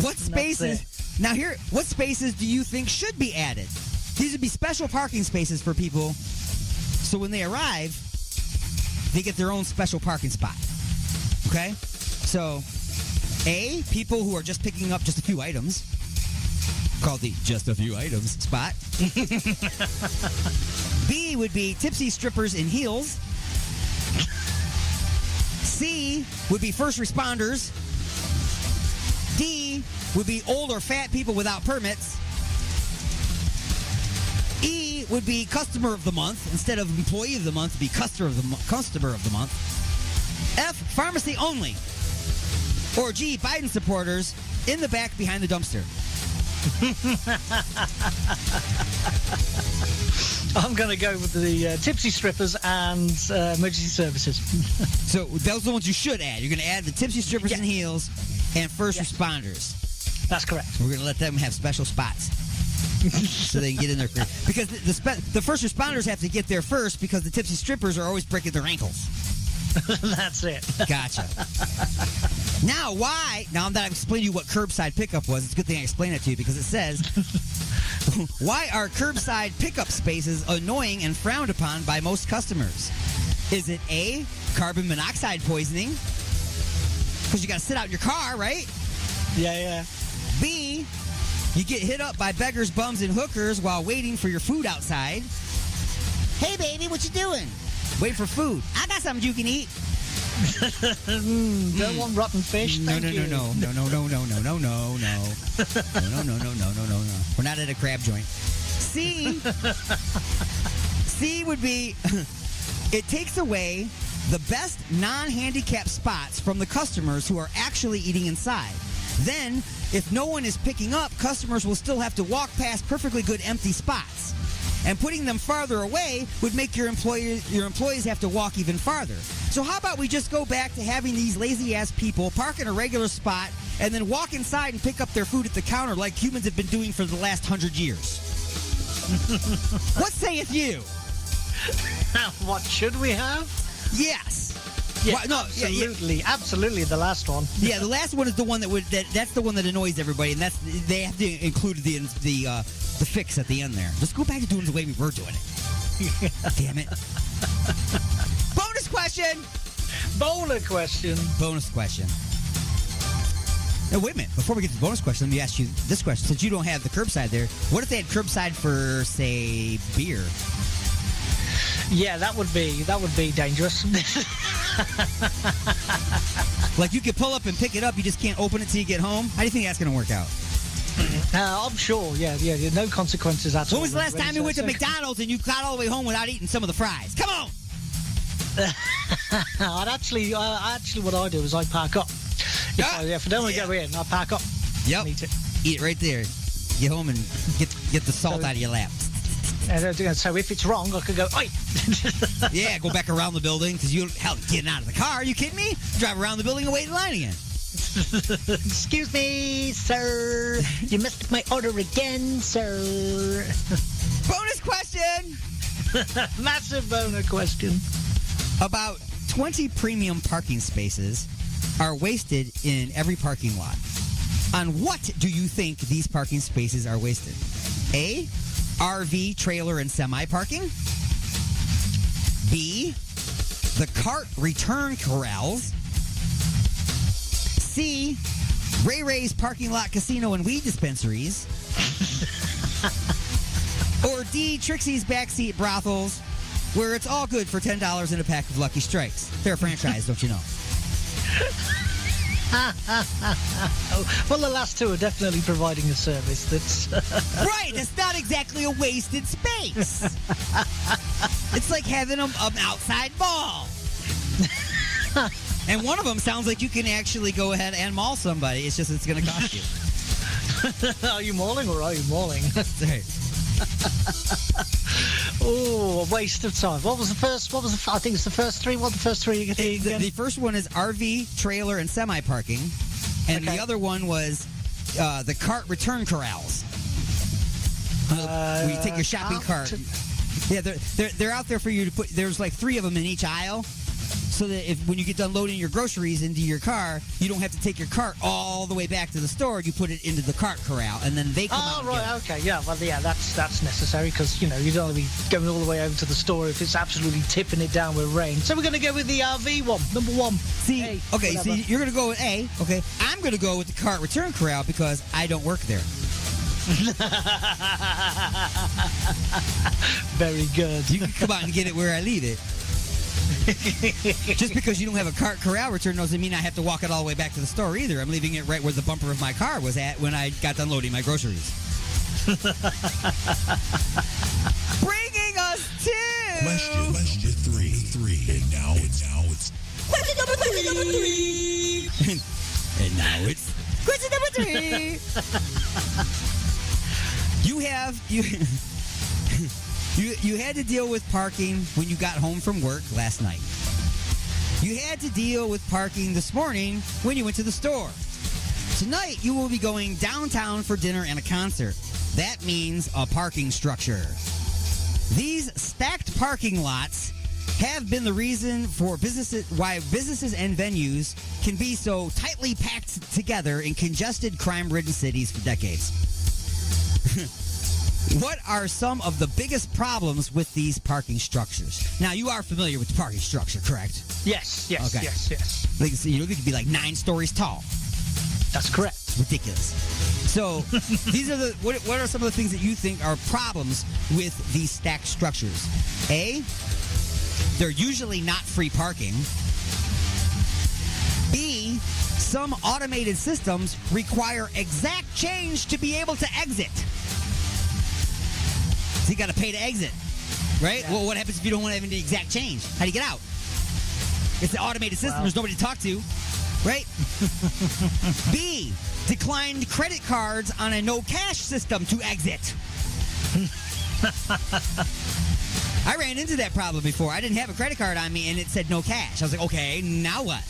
[SPEAKER 14] What spaces? Now here, what spaces do you think should be added? These would be special parking spaces for people, so when they arrive, they get their own special parking spot. Okay? So, A, people who are just picking up just a few items, called the just a few items spot. B would be tipsy strippers in heels. C would be first responders. D would be old or fat people without permits. E would be customer of the month. Instead of employee of the month, be customer of the month. F, pharmacy only. Or G, Biden supporters in the back behind the dumpster.
[SPEAKER 15] I'm going to go with the tipsy strippers and emergency services.
[SPEAKER 14] So those are the ones you should add. You're going to add the tipsy strippers in heels and first responders.
[SPEAKER 15] That's correct.
[SPEAKER 14] We're going to let them have special spots so they can get in there. Because the first responders have to get there first because the tipsy strippers are always breaking their ankles.
[SPEAKER 15] That's it.
[SPEAKER 14] Gotcha. Now that I've explained to you what curbside pickup was, it's a good thing I explained it to you because it says, why are curbside pickup spaces annoying and frowned upon by most customers? Is it A, carbon monoxide poisoning? Because you got to sit out in your car, right?
[SPEAKER 15] Yeah.
[SPEAKER 14] B, you get hit up by beggars, bums, and hookers while waiting for your food outside.
[SPEAKER 13] Hey, baby, what you doing?
[SPEAKER 14] Wait for food.
[SPEAKER 13] I got something you can eat.
[SPEAKER 15] Don't want rotten fish.
[SPEAKER 14] No.
[SPEAKER 15] Thank you.
[SPEAKER 14] No. We're not at a crab joint. C would be, it takes away the best non-handicapped spots from the customers who are actually eating inside. Then, if no one is picking up, customers will still have to walk past perfectly good empty spots. And putting them farther away would make your employees have to walk even farther. So how about we just go back to having these lazy-ass people park in a regular spot and then walk inside and pick up their food at the counter like humans have been doing for the last 100 years? What sayeth you?
[SPEAKER 15] What should we have?
[SPEAKER 14] Yes.
[SPEAKER 15] Yeah,
[SPEAKER 14] Well, no,
[SPEAKER 15] absolutely the last one.
[SPEAKER 14] Yeah, the last one is the one that's the one that annoys everybody, and they have to include the fix at the end there. Just go back to doing the way we were doing it. Damn it. Bonus question. Bonus question. Now, wait a minute. Before we get to the bonus question, let me ask you this question. Since you don't have the curbside there, what if they had curbside for, say, beer?
[SPEAKER 15] Yeah, that would be dangerous.
[SPEAKER 14] Like you could pull up and pick it up, you just can't open it till you get home? How do you think that's going to work out?
[SPEAKER 15] I'm sure, yeah, no consequences at all.
[SPEAKER 14] When was the last time you went to McDonald's and you got all the way home without eating some of the fries? Come on!
[SPEAKER 15] Actually, what I do is I park up. If I don't want to go in, I park up.
[SPEAKER 14] Yep.
[SPEAKER 15] And eat it.
[SPEAKER 14] Eat it right there. Get home and get the salt out of your lap.
[SPEAKER 15] And so if it's wrong, I could go, oi!
[SPEAKER 14] Yeah, go back around the building because getting out of the car. Are you kidding me? Drive around the building and wait in line again.
[SPEAKER 15] Excuse me, sir. You missed my order again, sir.
[SPEAKER 14] Bonus question.
[SPEAKER 15] Massive bonus question.
[SPEAKER 14] About 20 premium parking spaces are wasted in every parking lot. On what do you think these parking spaces are wasted? A, RV, trailer, and semi-parking. B, the cart return corrals. C, Ray Ray's parking lot casino and weed dispensaries. Or D, Trixie's backseat brothels, where it's all good for $10 and a pack of Lucky Strikes. They're a franchise, don't you know?
[SPEAKER 15] Well, the last two are definitely providing a service that's...
[SPEAKER 14] Right, it's not exactly a wasted space. It's like having an outside ball. And one of them sounds like you can actually go ahead and maul somebody. It's just it's going to cost
[SPEAKER 15] you. Are you mauling or are you mauling?
[SPEAKER 14] Right.
[SPEAKER 15] Oh, a waste of time. What was the first? I think it's the first three. What the first three again?
[SPEAKER 14] The first one is RV, trailer, and semi-parking. And the other one was the cart return corrals. Where you take your shopping cart. Yeah, they're out there for you to put. There's like 3 of them in each aisle. So that when you get done loading your groceries into your car, you don't have to take your cart all the way back to the store. You put it into the cart corral, and then they come out.
[SPEAKER 15] Oh, right, okay, yeah, well, yeah, that's necessary because you don't want to be going all the way over to the store if it's absolutely tipping it down with rain. So we're going to go with the RV one, number 1.
[SPEAKER 14] See,
[SPEAKER 15] A,
[SPEAKER 14] okay,
[SPEAKER 15] whatever.
[SPEAKER 14] so you're going to go with A. Okay, I'm going to go with the cart return corral because I don't work there.
[SPEAKER 15] Very good.
[SPEAKER 14] You can come out and get it where I leave it. Just because you don't have a cart corral return doesn't mean I have to walk it all the way back to the store either. I'm leaving it right where the bumper of my car was at when I got done loading my groceries. Bringing us to
[SPEAKER 5] Question number 3. And now it's
[SPEAKER 1] Question number 3.
[SPEAKER 14] And now it's question number 3. You had to deal with parking when you got home from work last night. You had to deal with parking this morning when you went to the store. Tonight, you will be going downtown for dinner and a concert. That means a parking structure. These stacked parking lots have been the reason for why businesses and venues can be so tightly packed together in congested, crime-ridden cities for decades. What are some of the biggest problems with these parking structures? Now, you are familiar with the parking structure, correct?
[SPEAKER 15] Yes.
[SPEAKER 14] Okay.
[SPEAKER 15] Yes.
[SPEAKER 14] Like, so, it could be like 9 stories tall.
[SPEAKER 15] That's correct.
[SPEAKER 14] Ridiculous. So, these are what are some of the things that you think are problems with these stacked structures? A, they're usually not free parking. B, some automated systems require exact change to be able to exit. So you got to pay to exit, right? Yeah. Well, what happens if you don't want to have any exact change? How do you get out? It's an automated system. There's nobody to talk to, right? B, declined credit cards on a no cash system to exit. I ran into that problem before. I didn't have a credit card on me, and it said no cash. I was like, okay, now what?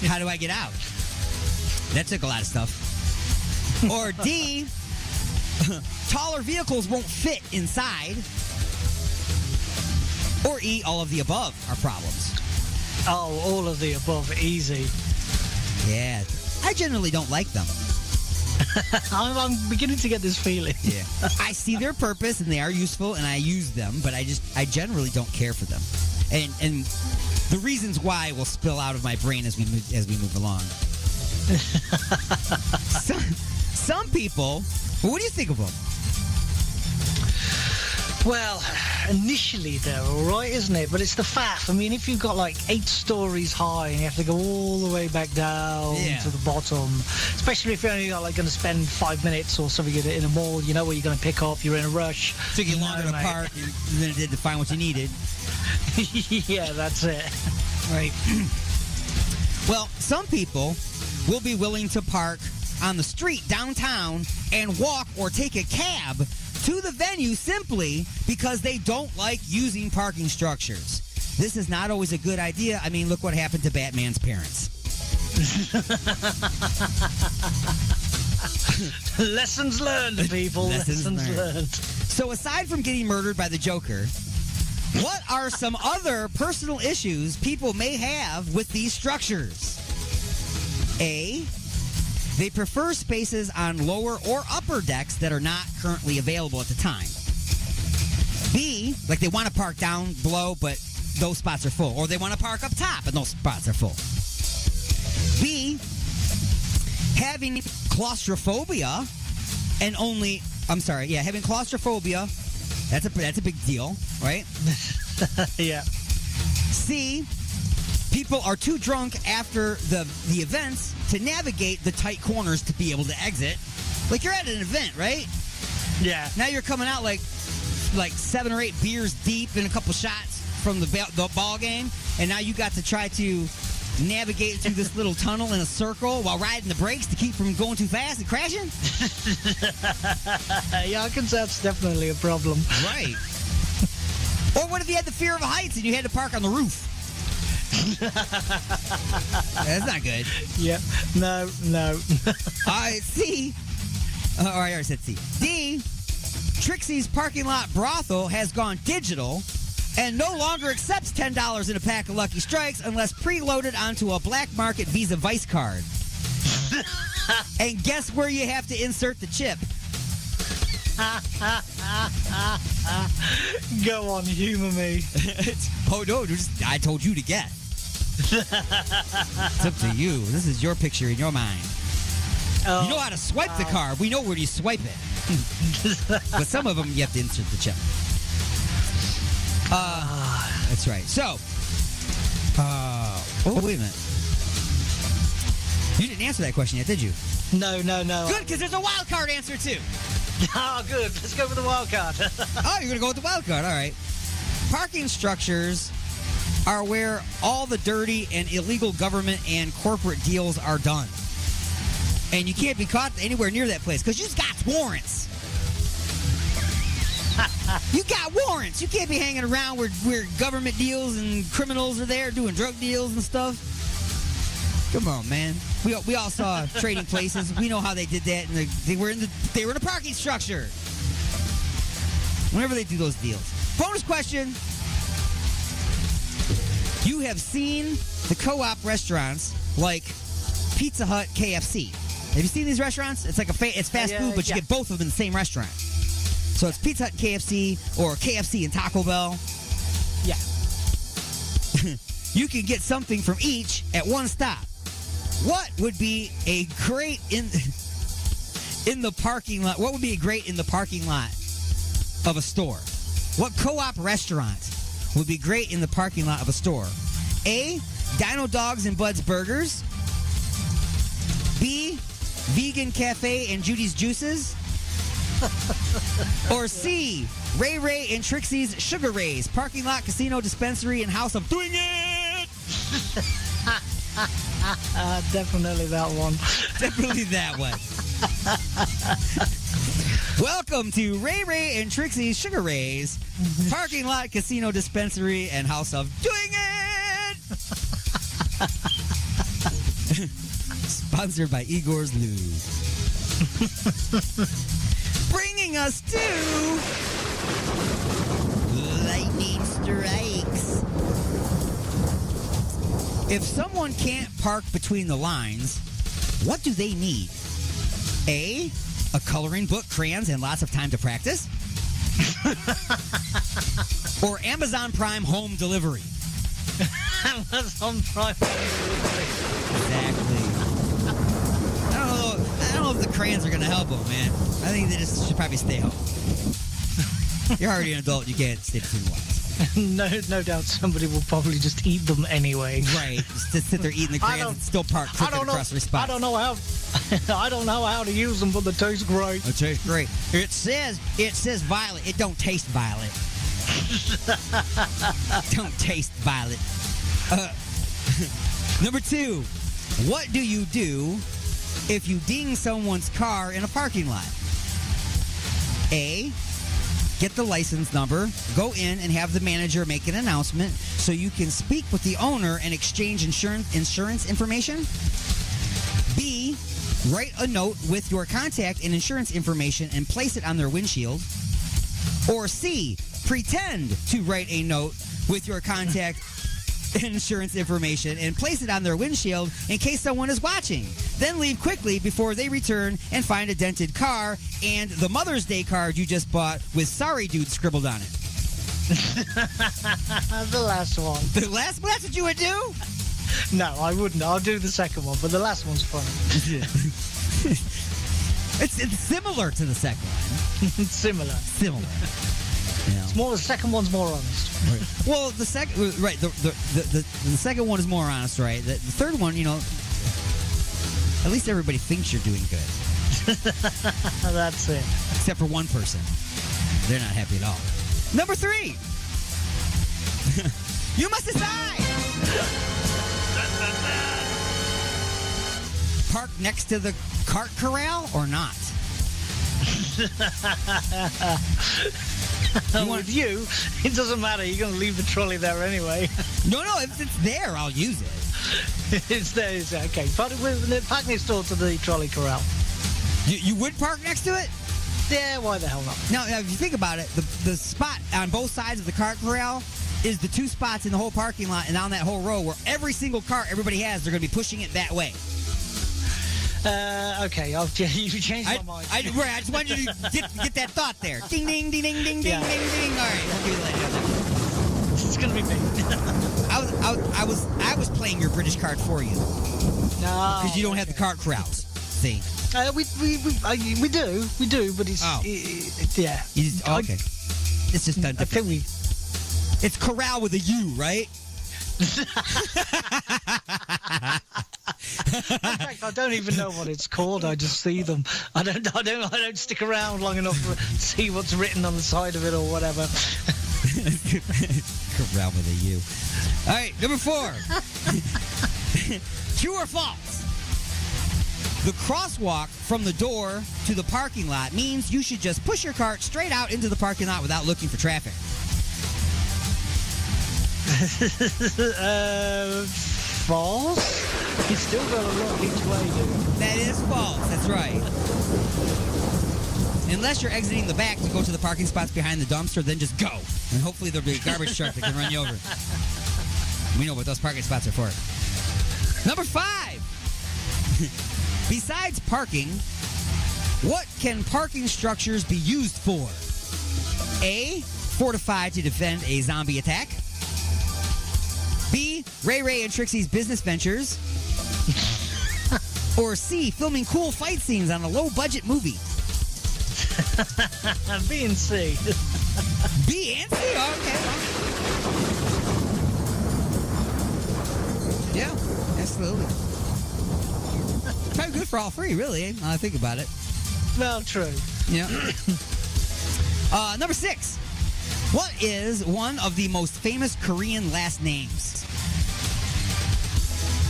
[SPEAKER 14] How do I get out? That took a lot of stuff. Or D, taller vehicles won't fit inside. Or E, all of the above are problems.
[SPEAKER 15] Oh, all of the above, easy.
[SPEAKER 14] Yeah, I generally don't like them.
[SPEAKER 15] I'm beginning to get this feeling.
[SPEAKER 14] Yeah, I see their purpose and they are useful and I use them, but I generally don't care for them. And the reasons why will spill out of my brain as we move along. Some people. What do you think of them?
[SPEAKER 15] Well, initially they're all right, isn't it? But it's the faff. I mean, if you've got like 8 stories high and you have to go all the way back down to the bottom, especially if you're only going to spend 5 minutes or something in a mall, you know, where you're going to pick up, you're in a rush.
[SPEAKER 14] Took you longer to park than it did to find what you needed.
[SPEAKER 15] Yeah, that's it.
[SPEAKER 14] Right. Well, some people will be willing to park on the street downtown and walk or take a cab to the venue simply because they don't like using parking structures. This is not always a good idea. I mean, look what happened to Batman's parents.
[SPEAKER 15] Lessons learned, people. Lessons learned.
[SPEAKER 14] So aside from getting murdered by the Joker, what are some other personal issues people may have with these structures? A, they prefer spaces on lower or upper decks that are not currently available at the time. B, like they want to park down below, but those spots are full. Or they want to park up top, and those spots are full. B, having claustrophobia and having claustrophobia, that's a big deal, right?
[SPEAKER 15] Yeah.
[SPEAKER 14] C, people are too drunk after the events to navigate the tight corners to be able to exit. Like you're at an event, right?
[SPEAKER 15] Yeah.
[SPEAKER 14] Now you're coming out like 7 or 8 beers deep and a couple shots from the ball game, and now you got to try to navigate through this little tunnel in a circle while riding the brakes to keep from going too fast and crashing?
[SPEAKER 15] Yeah, I can say that's definitely a problem.
[SPEAKER 14] Right. Or what if you had the fear of heights and you had to park on the roof? That's not good.
[SPEAKER 15] Yeah. No.
[SPEAKER 14] All right, C. All right, I already said C. D. Trixie's parking lot brothel has gone digital and no longer accepts $10 in a pack of Lucky Strikes unless preloaded onto a black market Visa Vice card. And guess where you have to insert the chip?
[SPEAKER 15] Go on, humor me.
[SPEAKER 14] Oh, no, I told you to guess. It's up to you. This is your picture in your mind.
[SPEAKER 15] Oh,
[SPEAKER 14] you know how to swipe the card. We know where you swipe it. But some of them, you have to insert the chip. That's right. So, wait a minute. You didn't answer that question yet, did you?
[SPEAKER 15] No.
[SPEAKER 14] Good, because there's a wild card answer, too.
[SPEAKER 15] Oh, good. Let's go with the wild card.
[SPEAKER 14] Oh, you're going to go with the wild card. All right. Parking structures are where all the dirty and illegal government and corporate deals are done. And you can't be caught anywhere near that place because you just got warrants. You got warrants. You can't be hanging around where government deals and criminals are there doing drug deals and stuff. Come on, man. We all saw Trading Places. We know how they did that, and they were in a parking structure. Whenever they do those deals. Bonus question: you have seen the co-op restaurants like Pizza Hut, KFC. Have you seen these restaurants? It's like it's fast food, but you get both of them in the same restaurant. So it's Pizza Hut and KFC, or KFC and Taco Bell.
[SPEAKER 15] Yeah.
[SPEAKER 14] You can get something from each at one stop. What would be a great in the parking lot? What would be a great in the parking lot of a store? What co-op restaurant would be great in the parking lot of a store? A, Dino Dogs and Bud's Burgers. B, Vegan Cafe and Judy's Juices. Or C, Ray Ray and Trixie's Sugar Rays, parking lot, casino, dispensary, and house of doing it.
[SPEAKER 15] Definitely that one.
[SPEAKER 14] Definitely that one. Welcome to Ray Ray and Trixie's Sugar Rays, parking lot, casino, dispensary, and house of doing it. Sponsored by Igor's Lube. Bringing us to Lightning Strikes. If someone can't park between the lines, what do they need? A coloring book, crayons, and lots of time to practice? Or Amazon Prime home delivery?
[SPEAKER 15] Amazon Prime home delivery.
[SPEAKER 14] Exactly. I don't know if the crayons are going to help them, man. I think they just should probably stay home. You're already an adult. You can't stay between the lines.
[SPEAKER 15] No doubt somebody will probably just eat them anyway.
[SPEAKER 14] Right. Just sit there eating the crayons and still park crooked across their spots.
[SPEAKER 15] I don't know how to use them, but they taste great.
[SPEAKER 14] They taste great. It says violet. It don't taste violet. Don't taste violet. Number 2. What do you do if you ding someone's car in a parking lot? A, get the license number, go in and have the manager make an announcement so you can speak with the owner and exchange insurance information. B, write a note with your contact and insurance information and place it on their windshield. Or C, pretend to write a note with your contact insurance information and place it on their windshield in case someone is watching. Then leave quickly before they return and find a dented car and the Mother's Day card you just bought with sorry dude scribbled on it.
[SPEAKER 15] The last one.
[SPEAKER 14] The last one? That's what you would do?
[SPEAKER 15] No, I wouldn't. I'll do the second one, but the last one's funny.
[SPEAKER 14] It's similar to the second one.
[SPEAKER 15] Similar.
[SPEAKER 14] It's
[SPEAKER 15] more. The second one's more honest.
[SPEAKER 14] Right. Well, the second, right? The second one is more honest, right? The third one, at least everybody thinks you're doing good.
[SPEAKER 15] That's it.
[SPEAKER 14] Except for one person, they're not happy at all. Number 3. You must decide. Park next to the cart corral or not?
[SPEAKER 15] With you, it doesn't matter. You're going to leave the trolley there anyway.
[SPEAKER 14] No, if it's there, I'll use it.
[SPEAKER 15] It's there. Okay. Park next door to the trolley corral.
[SPEAKER 14] You would park next to it?
[SPEAKER 15] Yeah, why the hell not?
[SPEAKER 14] Now, if you think about it, the spot on both sides of the cart corral is the 2 spots in the whole parking lot and on that whole row where every single cart everybody has, they're going to be pushing it that way.
[SPEAKER 15] Okay, you changed my mind.
[SPEAKER 14] I just wanted you to get that thought there. Ding, ding, ding, ding, ding, ding, ding, ding. All right, we'll do that later.
[SPEAKER 15] It's gonna be me.
[SPEAKER 14] I was playing your British card for you.
[SPEAKER 15] No,
[SPEAKER 14] because you don't have the cart corrals. See,
[SPEAKER 15] we do, but it's yeah.
[SPEAKER 14] Okay, it's just done differently. It's corral with a U, right?
[SPEAKER 15] In fact, I don't even know what it's called. I just see them. I don't stick around long enough to see what's written on the side of it or whatever.
[SPEAKER 14] Corral with a U. All right, number 4. True or false? The crosswalk from the door to the parking lot means you should just push your cart straight out into the parking lot without looking for traffic.
[SPEAKER 15] False? You still got to look each way, dude.
[SPEAKER 14] That is false. That's right. Unless you're exiting the back to go to the parking spots behind the dumpster, then just go. And hopefully there'll be a garbage truck that can run you over. We know what those parking spots are for. Number 5. Besides parking, what can parking structures be used for? A, fortified to defend a zombie attack. B, Ray and Trixie's business ventures. Or C, filming cool fight scenes on a low-budget movie.
[SPEAKER 15] B and C.
[SPEAKER 14] B and C? Okay. Yeah, absolutely. Probably good for all 3, really, now I think about it.
[SPEAKER 15] Well, true.
[SPEAKER 14] Yeah. Number 6. What is one of the most famous Korean last names?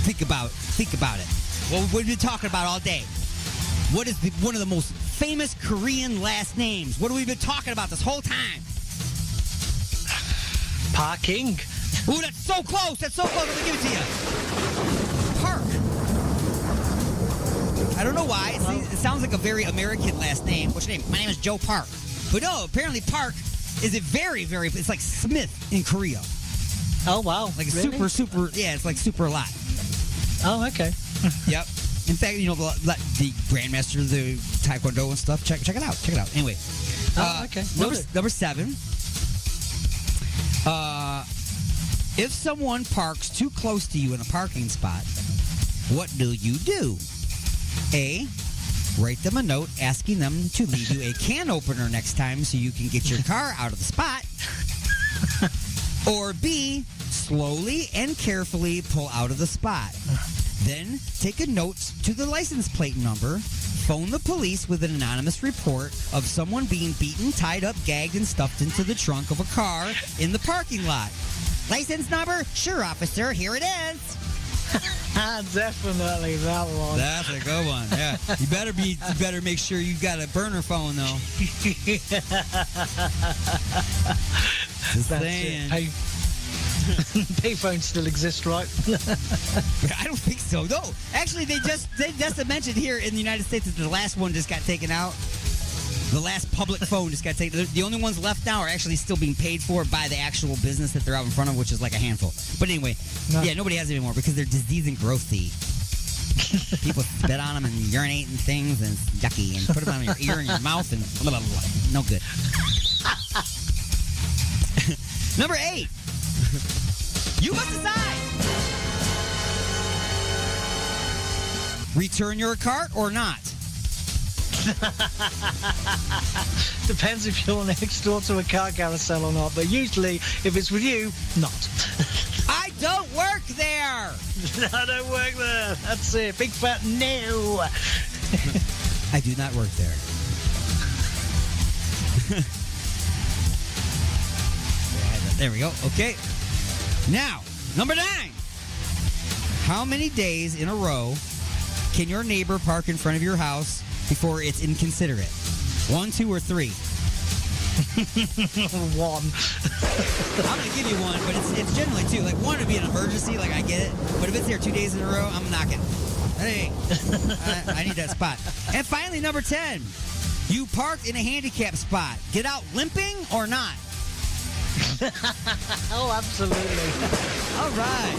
[SPEAKER 14] Think about it. What we've been talking about all day. What is one of the most famous Korean last names? What have we been talking about this whole time?
[SPEAKER 15] Parking.
[SPEAKER 14] Ooh, that's so close. Let me give it to you. Park. I don't know why. It sounds like a very American last name. What's your name? My name is Joe Park. But no, apparently Park is a very, very, it's like Smith in Korea.
[SPEAKER 15] Oh, wow.
[SPEAKER 14] Like
[SPEAKER 15] really?
[SPEAKER 14] super, yeah, it's like super a lot.
[SPEAKER 15] Oh, okay.
[SPEAKER 14] Yep. In fact, the Grandmaster of the Taekwondo and stuff. Check it out. Anyway.
[SPEAKER 15] Okay.
[SPEAKER 14] Number 7. If someone parks too close to you in a parking spot, what do you do? A, write them a note asking them to leave you a can opener next time so you can get your car out of the spot. Or B, slowly and carefully pull out of the spot. Then take a note to the license plate number, phone the police with an anonymous report of someone being beaten, tied up, gagged, and stuffed into the trunk of a car in the parking lot. License number? Sure, officer, here it is.
[SPEAKER 15] Definitely that one.
[SPEAKER 14] That's a good one. Yeah. You better make sure you've got a burner phone though. Just saying.
[SPEAKER 15] Payphones still exist, right?
[SPEAKER 14] I don't think so. No, actually, they just mentioned here in the United States that the last one just got taken out. The last public phone just got taken. The only ones left now are actually still being paid for by the actual business that they're out in front of, which is like a handful. But anyway, yeah, nobody has it anymore because they're disease and growthy. People spit on them and urinate and things and it's yucky and put them on your ear and your mouth and blah, blah, blah. No good. Number 8. You must decide. Return your cart or not?
[SPEAKER 15] Depends if you're next door to a car carousel or not, but usually, if it's with you, not.
[SPEAKER 14] I don't work there!
[SPEAKER 15] I don't work there. That's it. Big fat no.
[SPEAKER 14] I do not work there. There we go. Okay. Now, number 9. How many days in a row can your neighbor park in front of your house before it's inconsiderate? 1, 2, or 3?
[SPEAKER 15] 1.
[SPEAKER 14] I'm going to give you 1, but it's generally 2. Like 1 would be an emergency, like I get it. But if it's there 2 days in a row, I'm knocking. Hey, I need that spot. And finally, number 10. You parked in a handicap spot. Get out limping or not?
[SPEAKER 15] Oh, absolutely.
[SPEAKER 14] All right.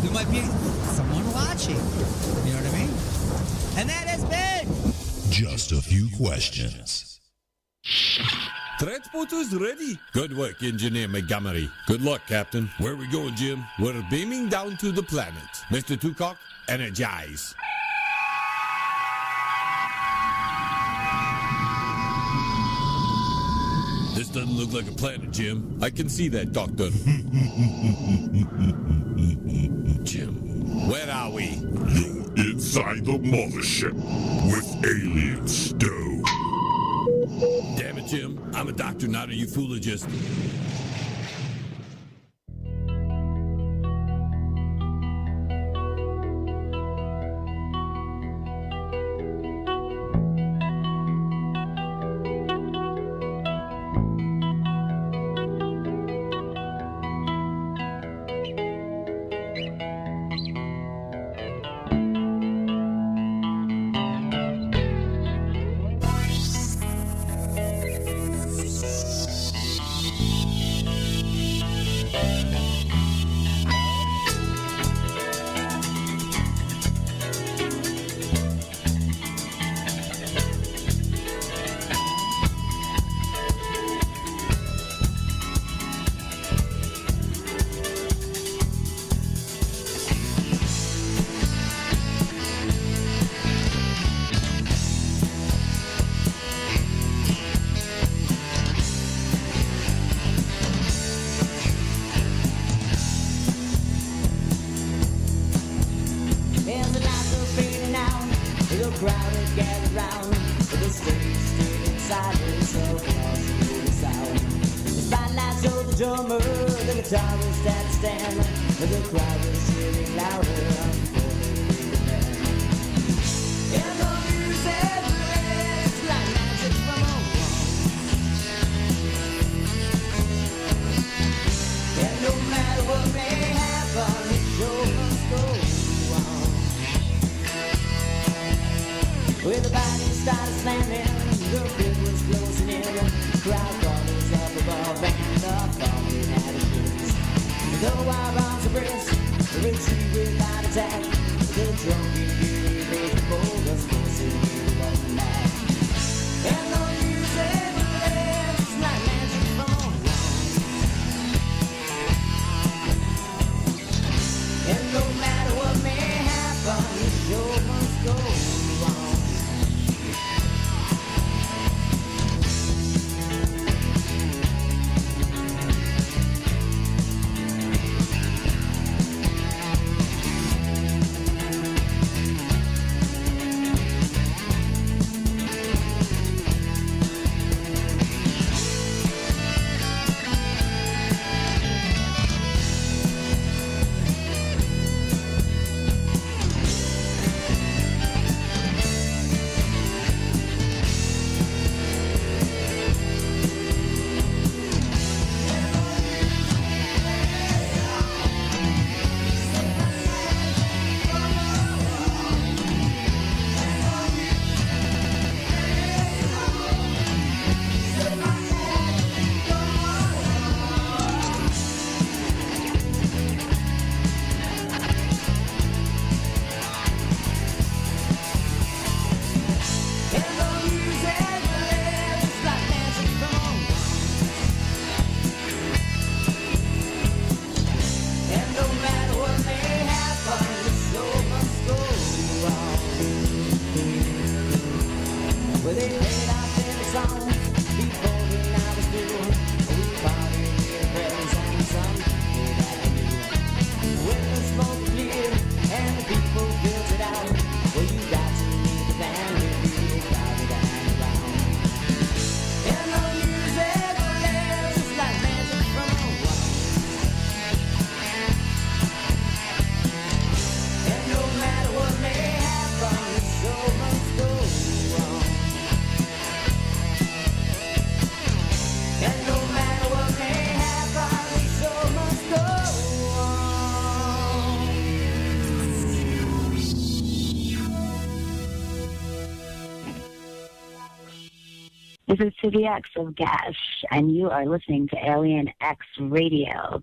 [SPEAKER 14] There might be someone watching. You know what I mean? And that has been
[SPEAKER 5] just a few questions.
[SPEAKER 4] Transporter's ready. Good work, Engineer Montgomery. Good luck, Captain. Where are we going, Jim? We're beaming down to the planet. Mr. Tucock, energize. This doesn't look like a planet, Jim. I can see that, Doctor. Jim, where are we?
[SPEAKER 5] You're inside the mothership with alien Stowe.
[SPEAKER 4] Damn it, Jim. I'm a doctor, not a ufologist.
[SPEAKER 16] This is City X of Gash, and you are listening to Alien X Radio.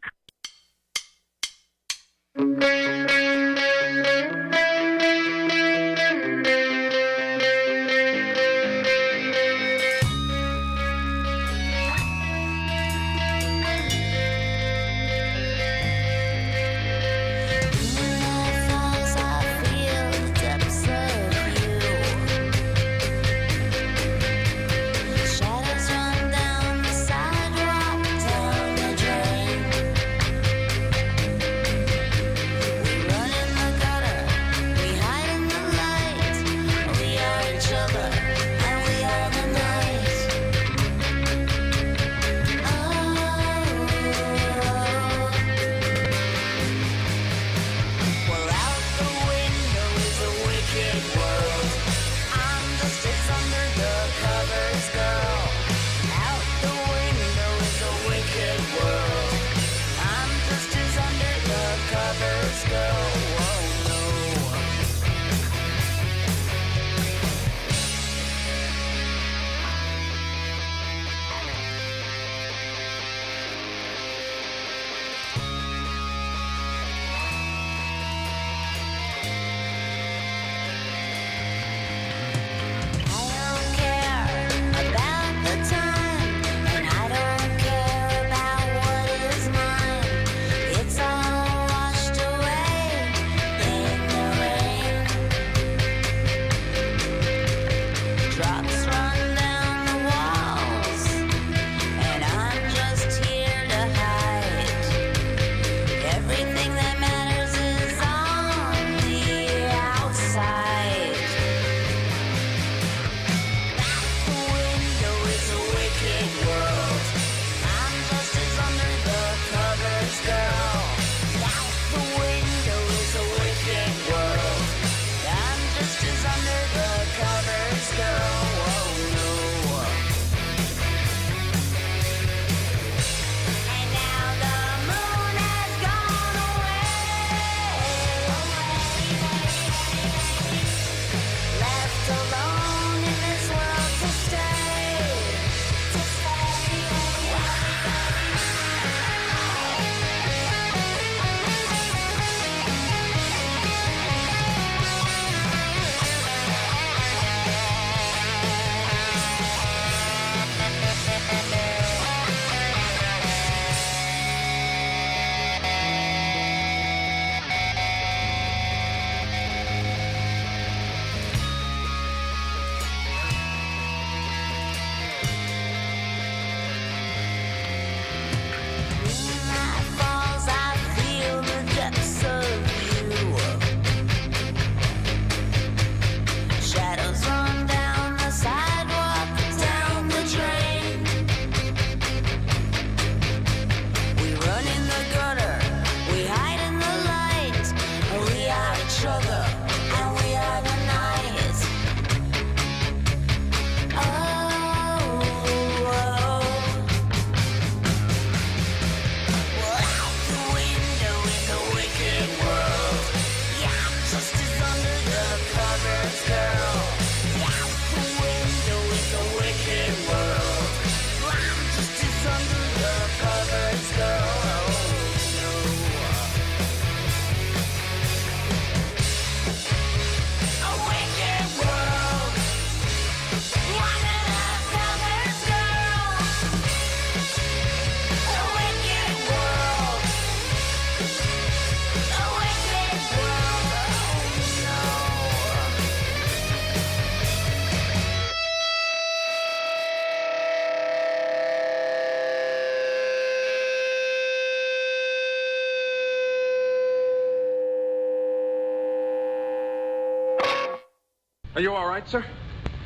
[SPEAKER 17] Are you all right, sir?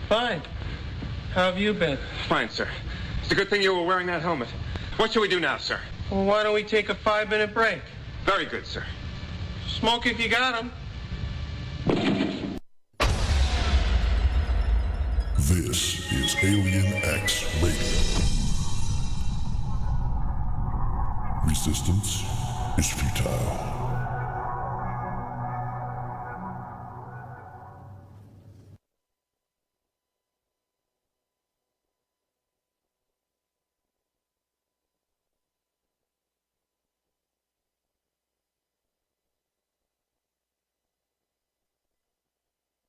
[SPEAKER 19] Fine. How have you been?
[SPEAKER 17] Fine, sir. It's a good thing you were wearing that helmet. What shall we do now, sir?
[SPEAKER 19] Well, why don't we take a 5-minute break?
[SPEAKER 17] Very good, sir.
[SPEAKER 19] Smoke if you got 'em.
[SPEAKER 5] This is Alien X Radio. Resistance is futile.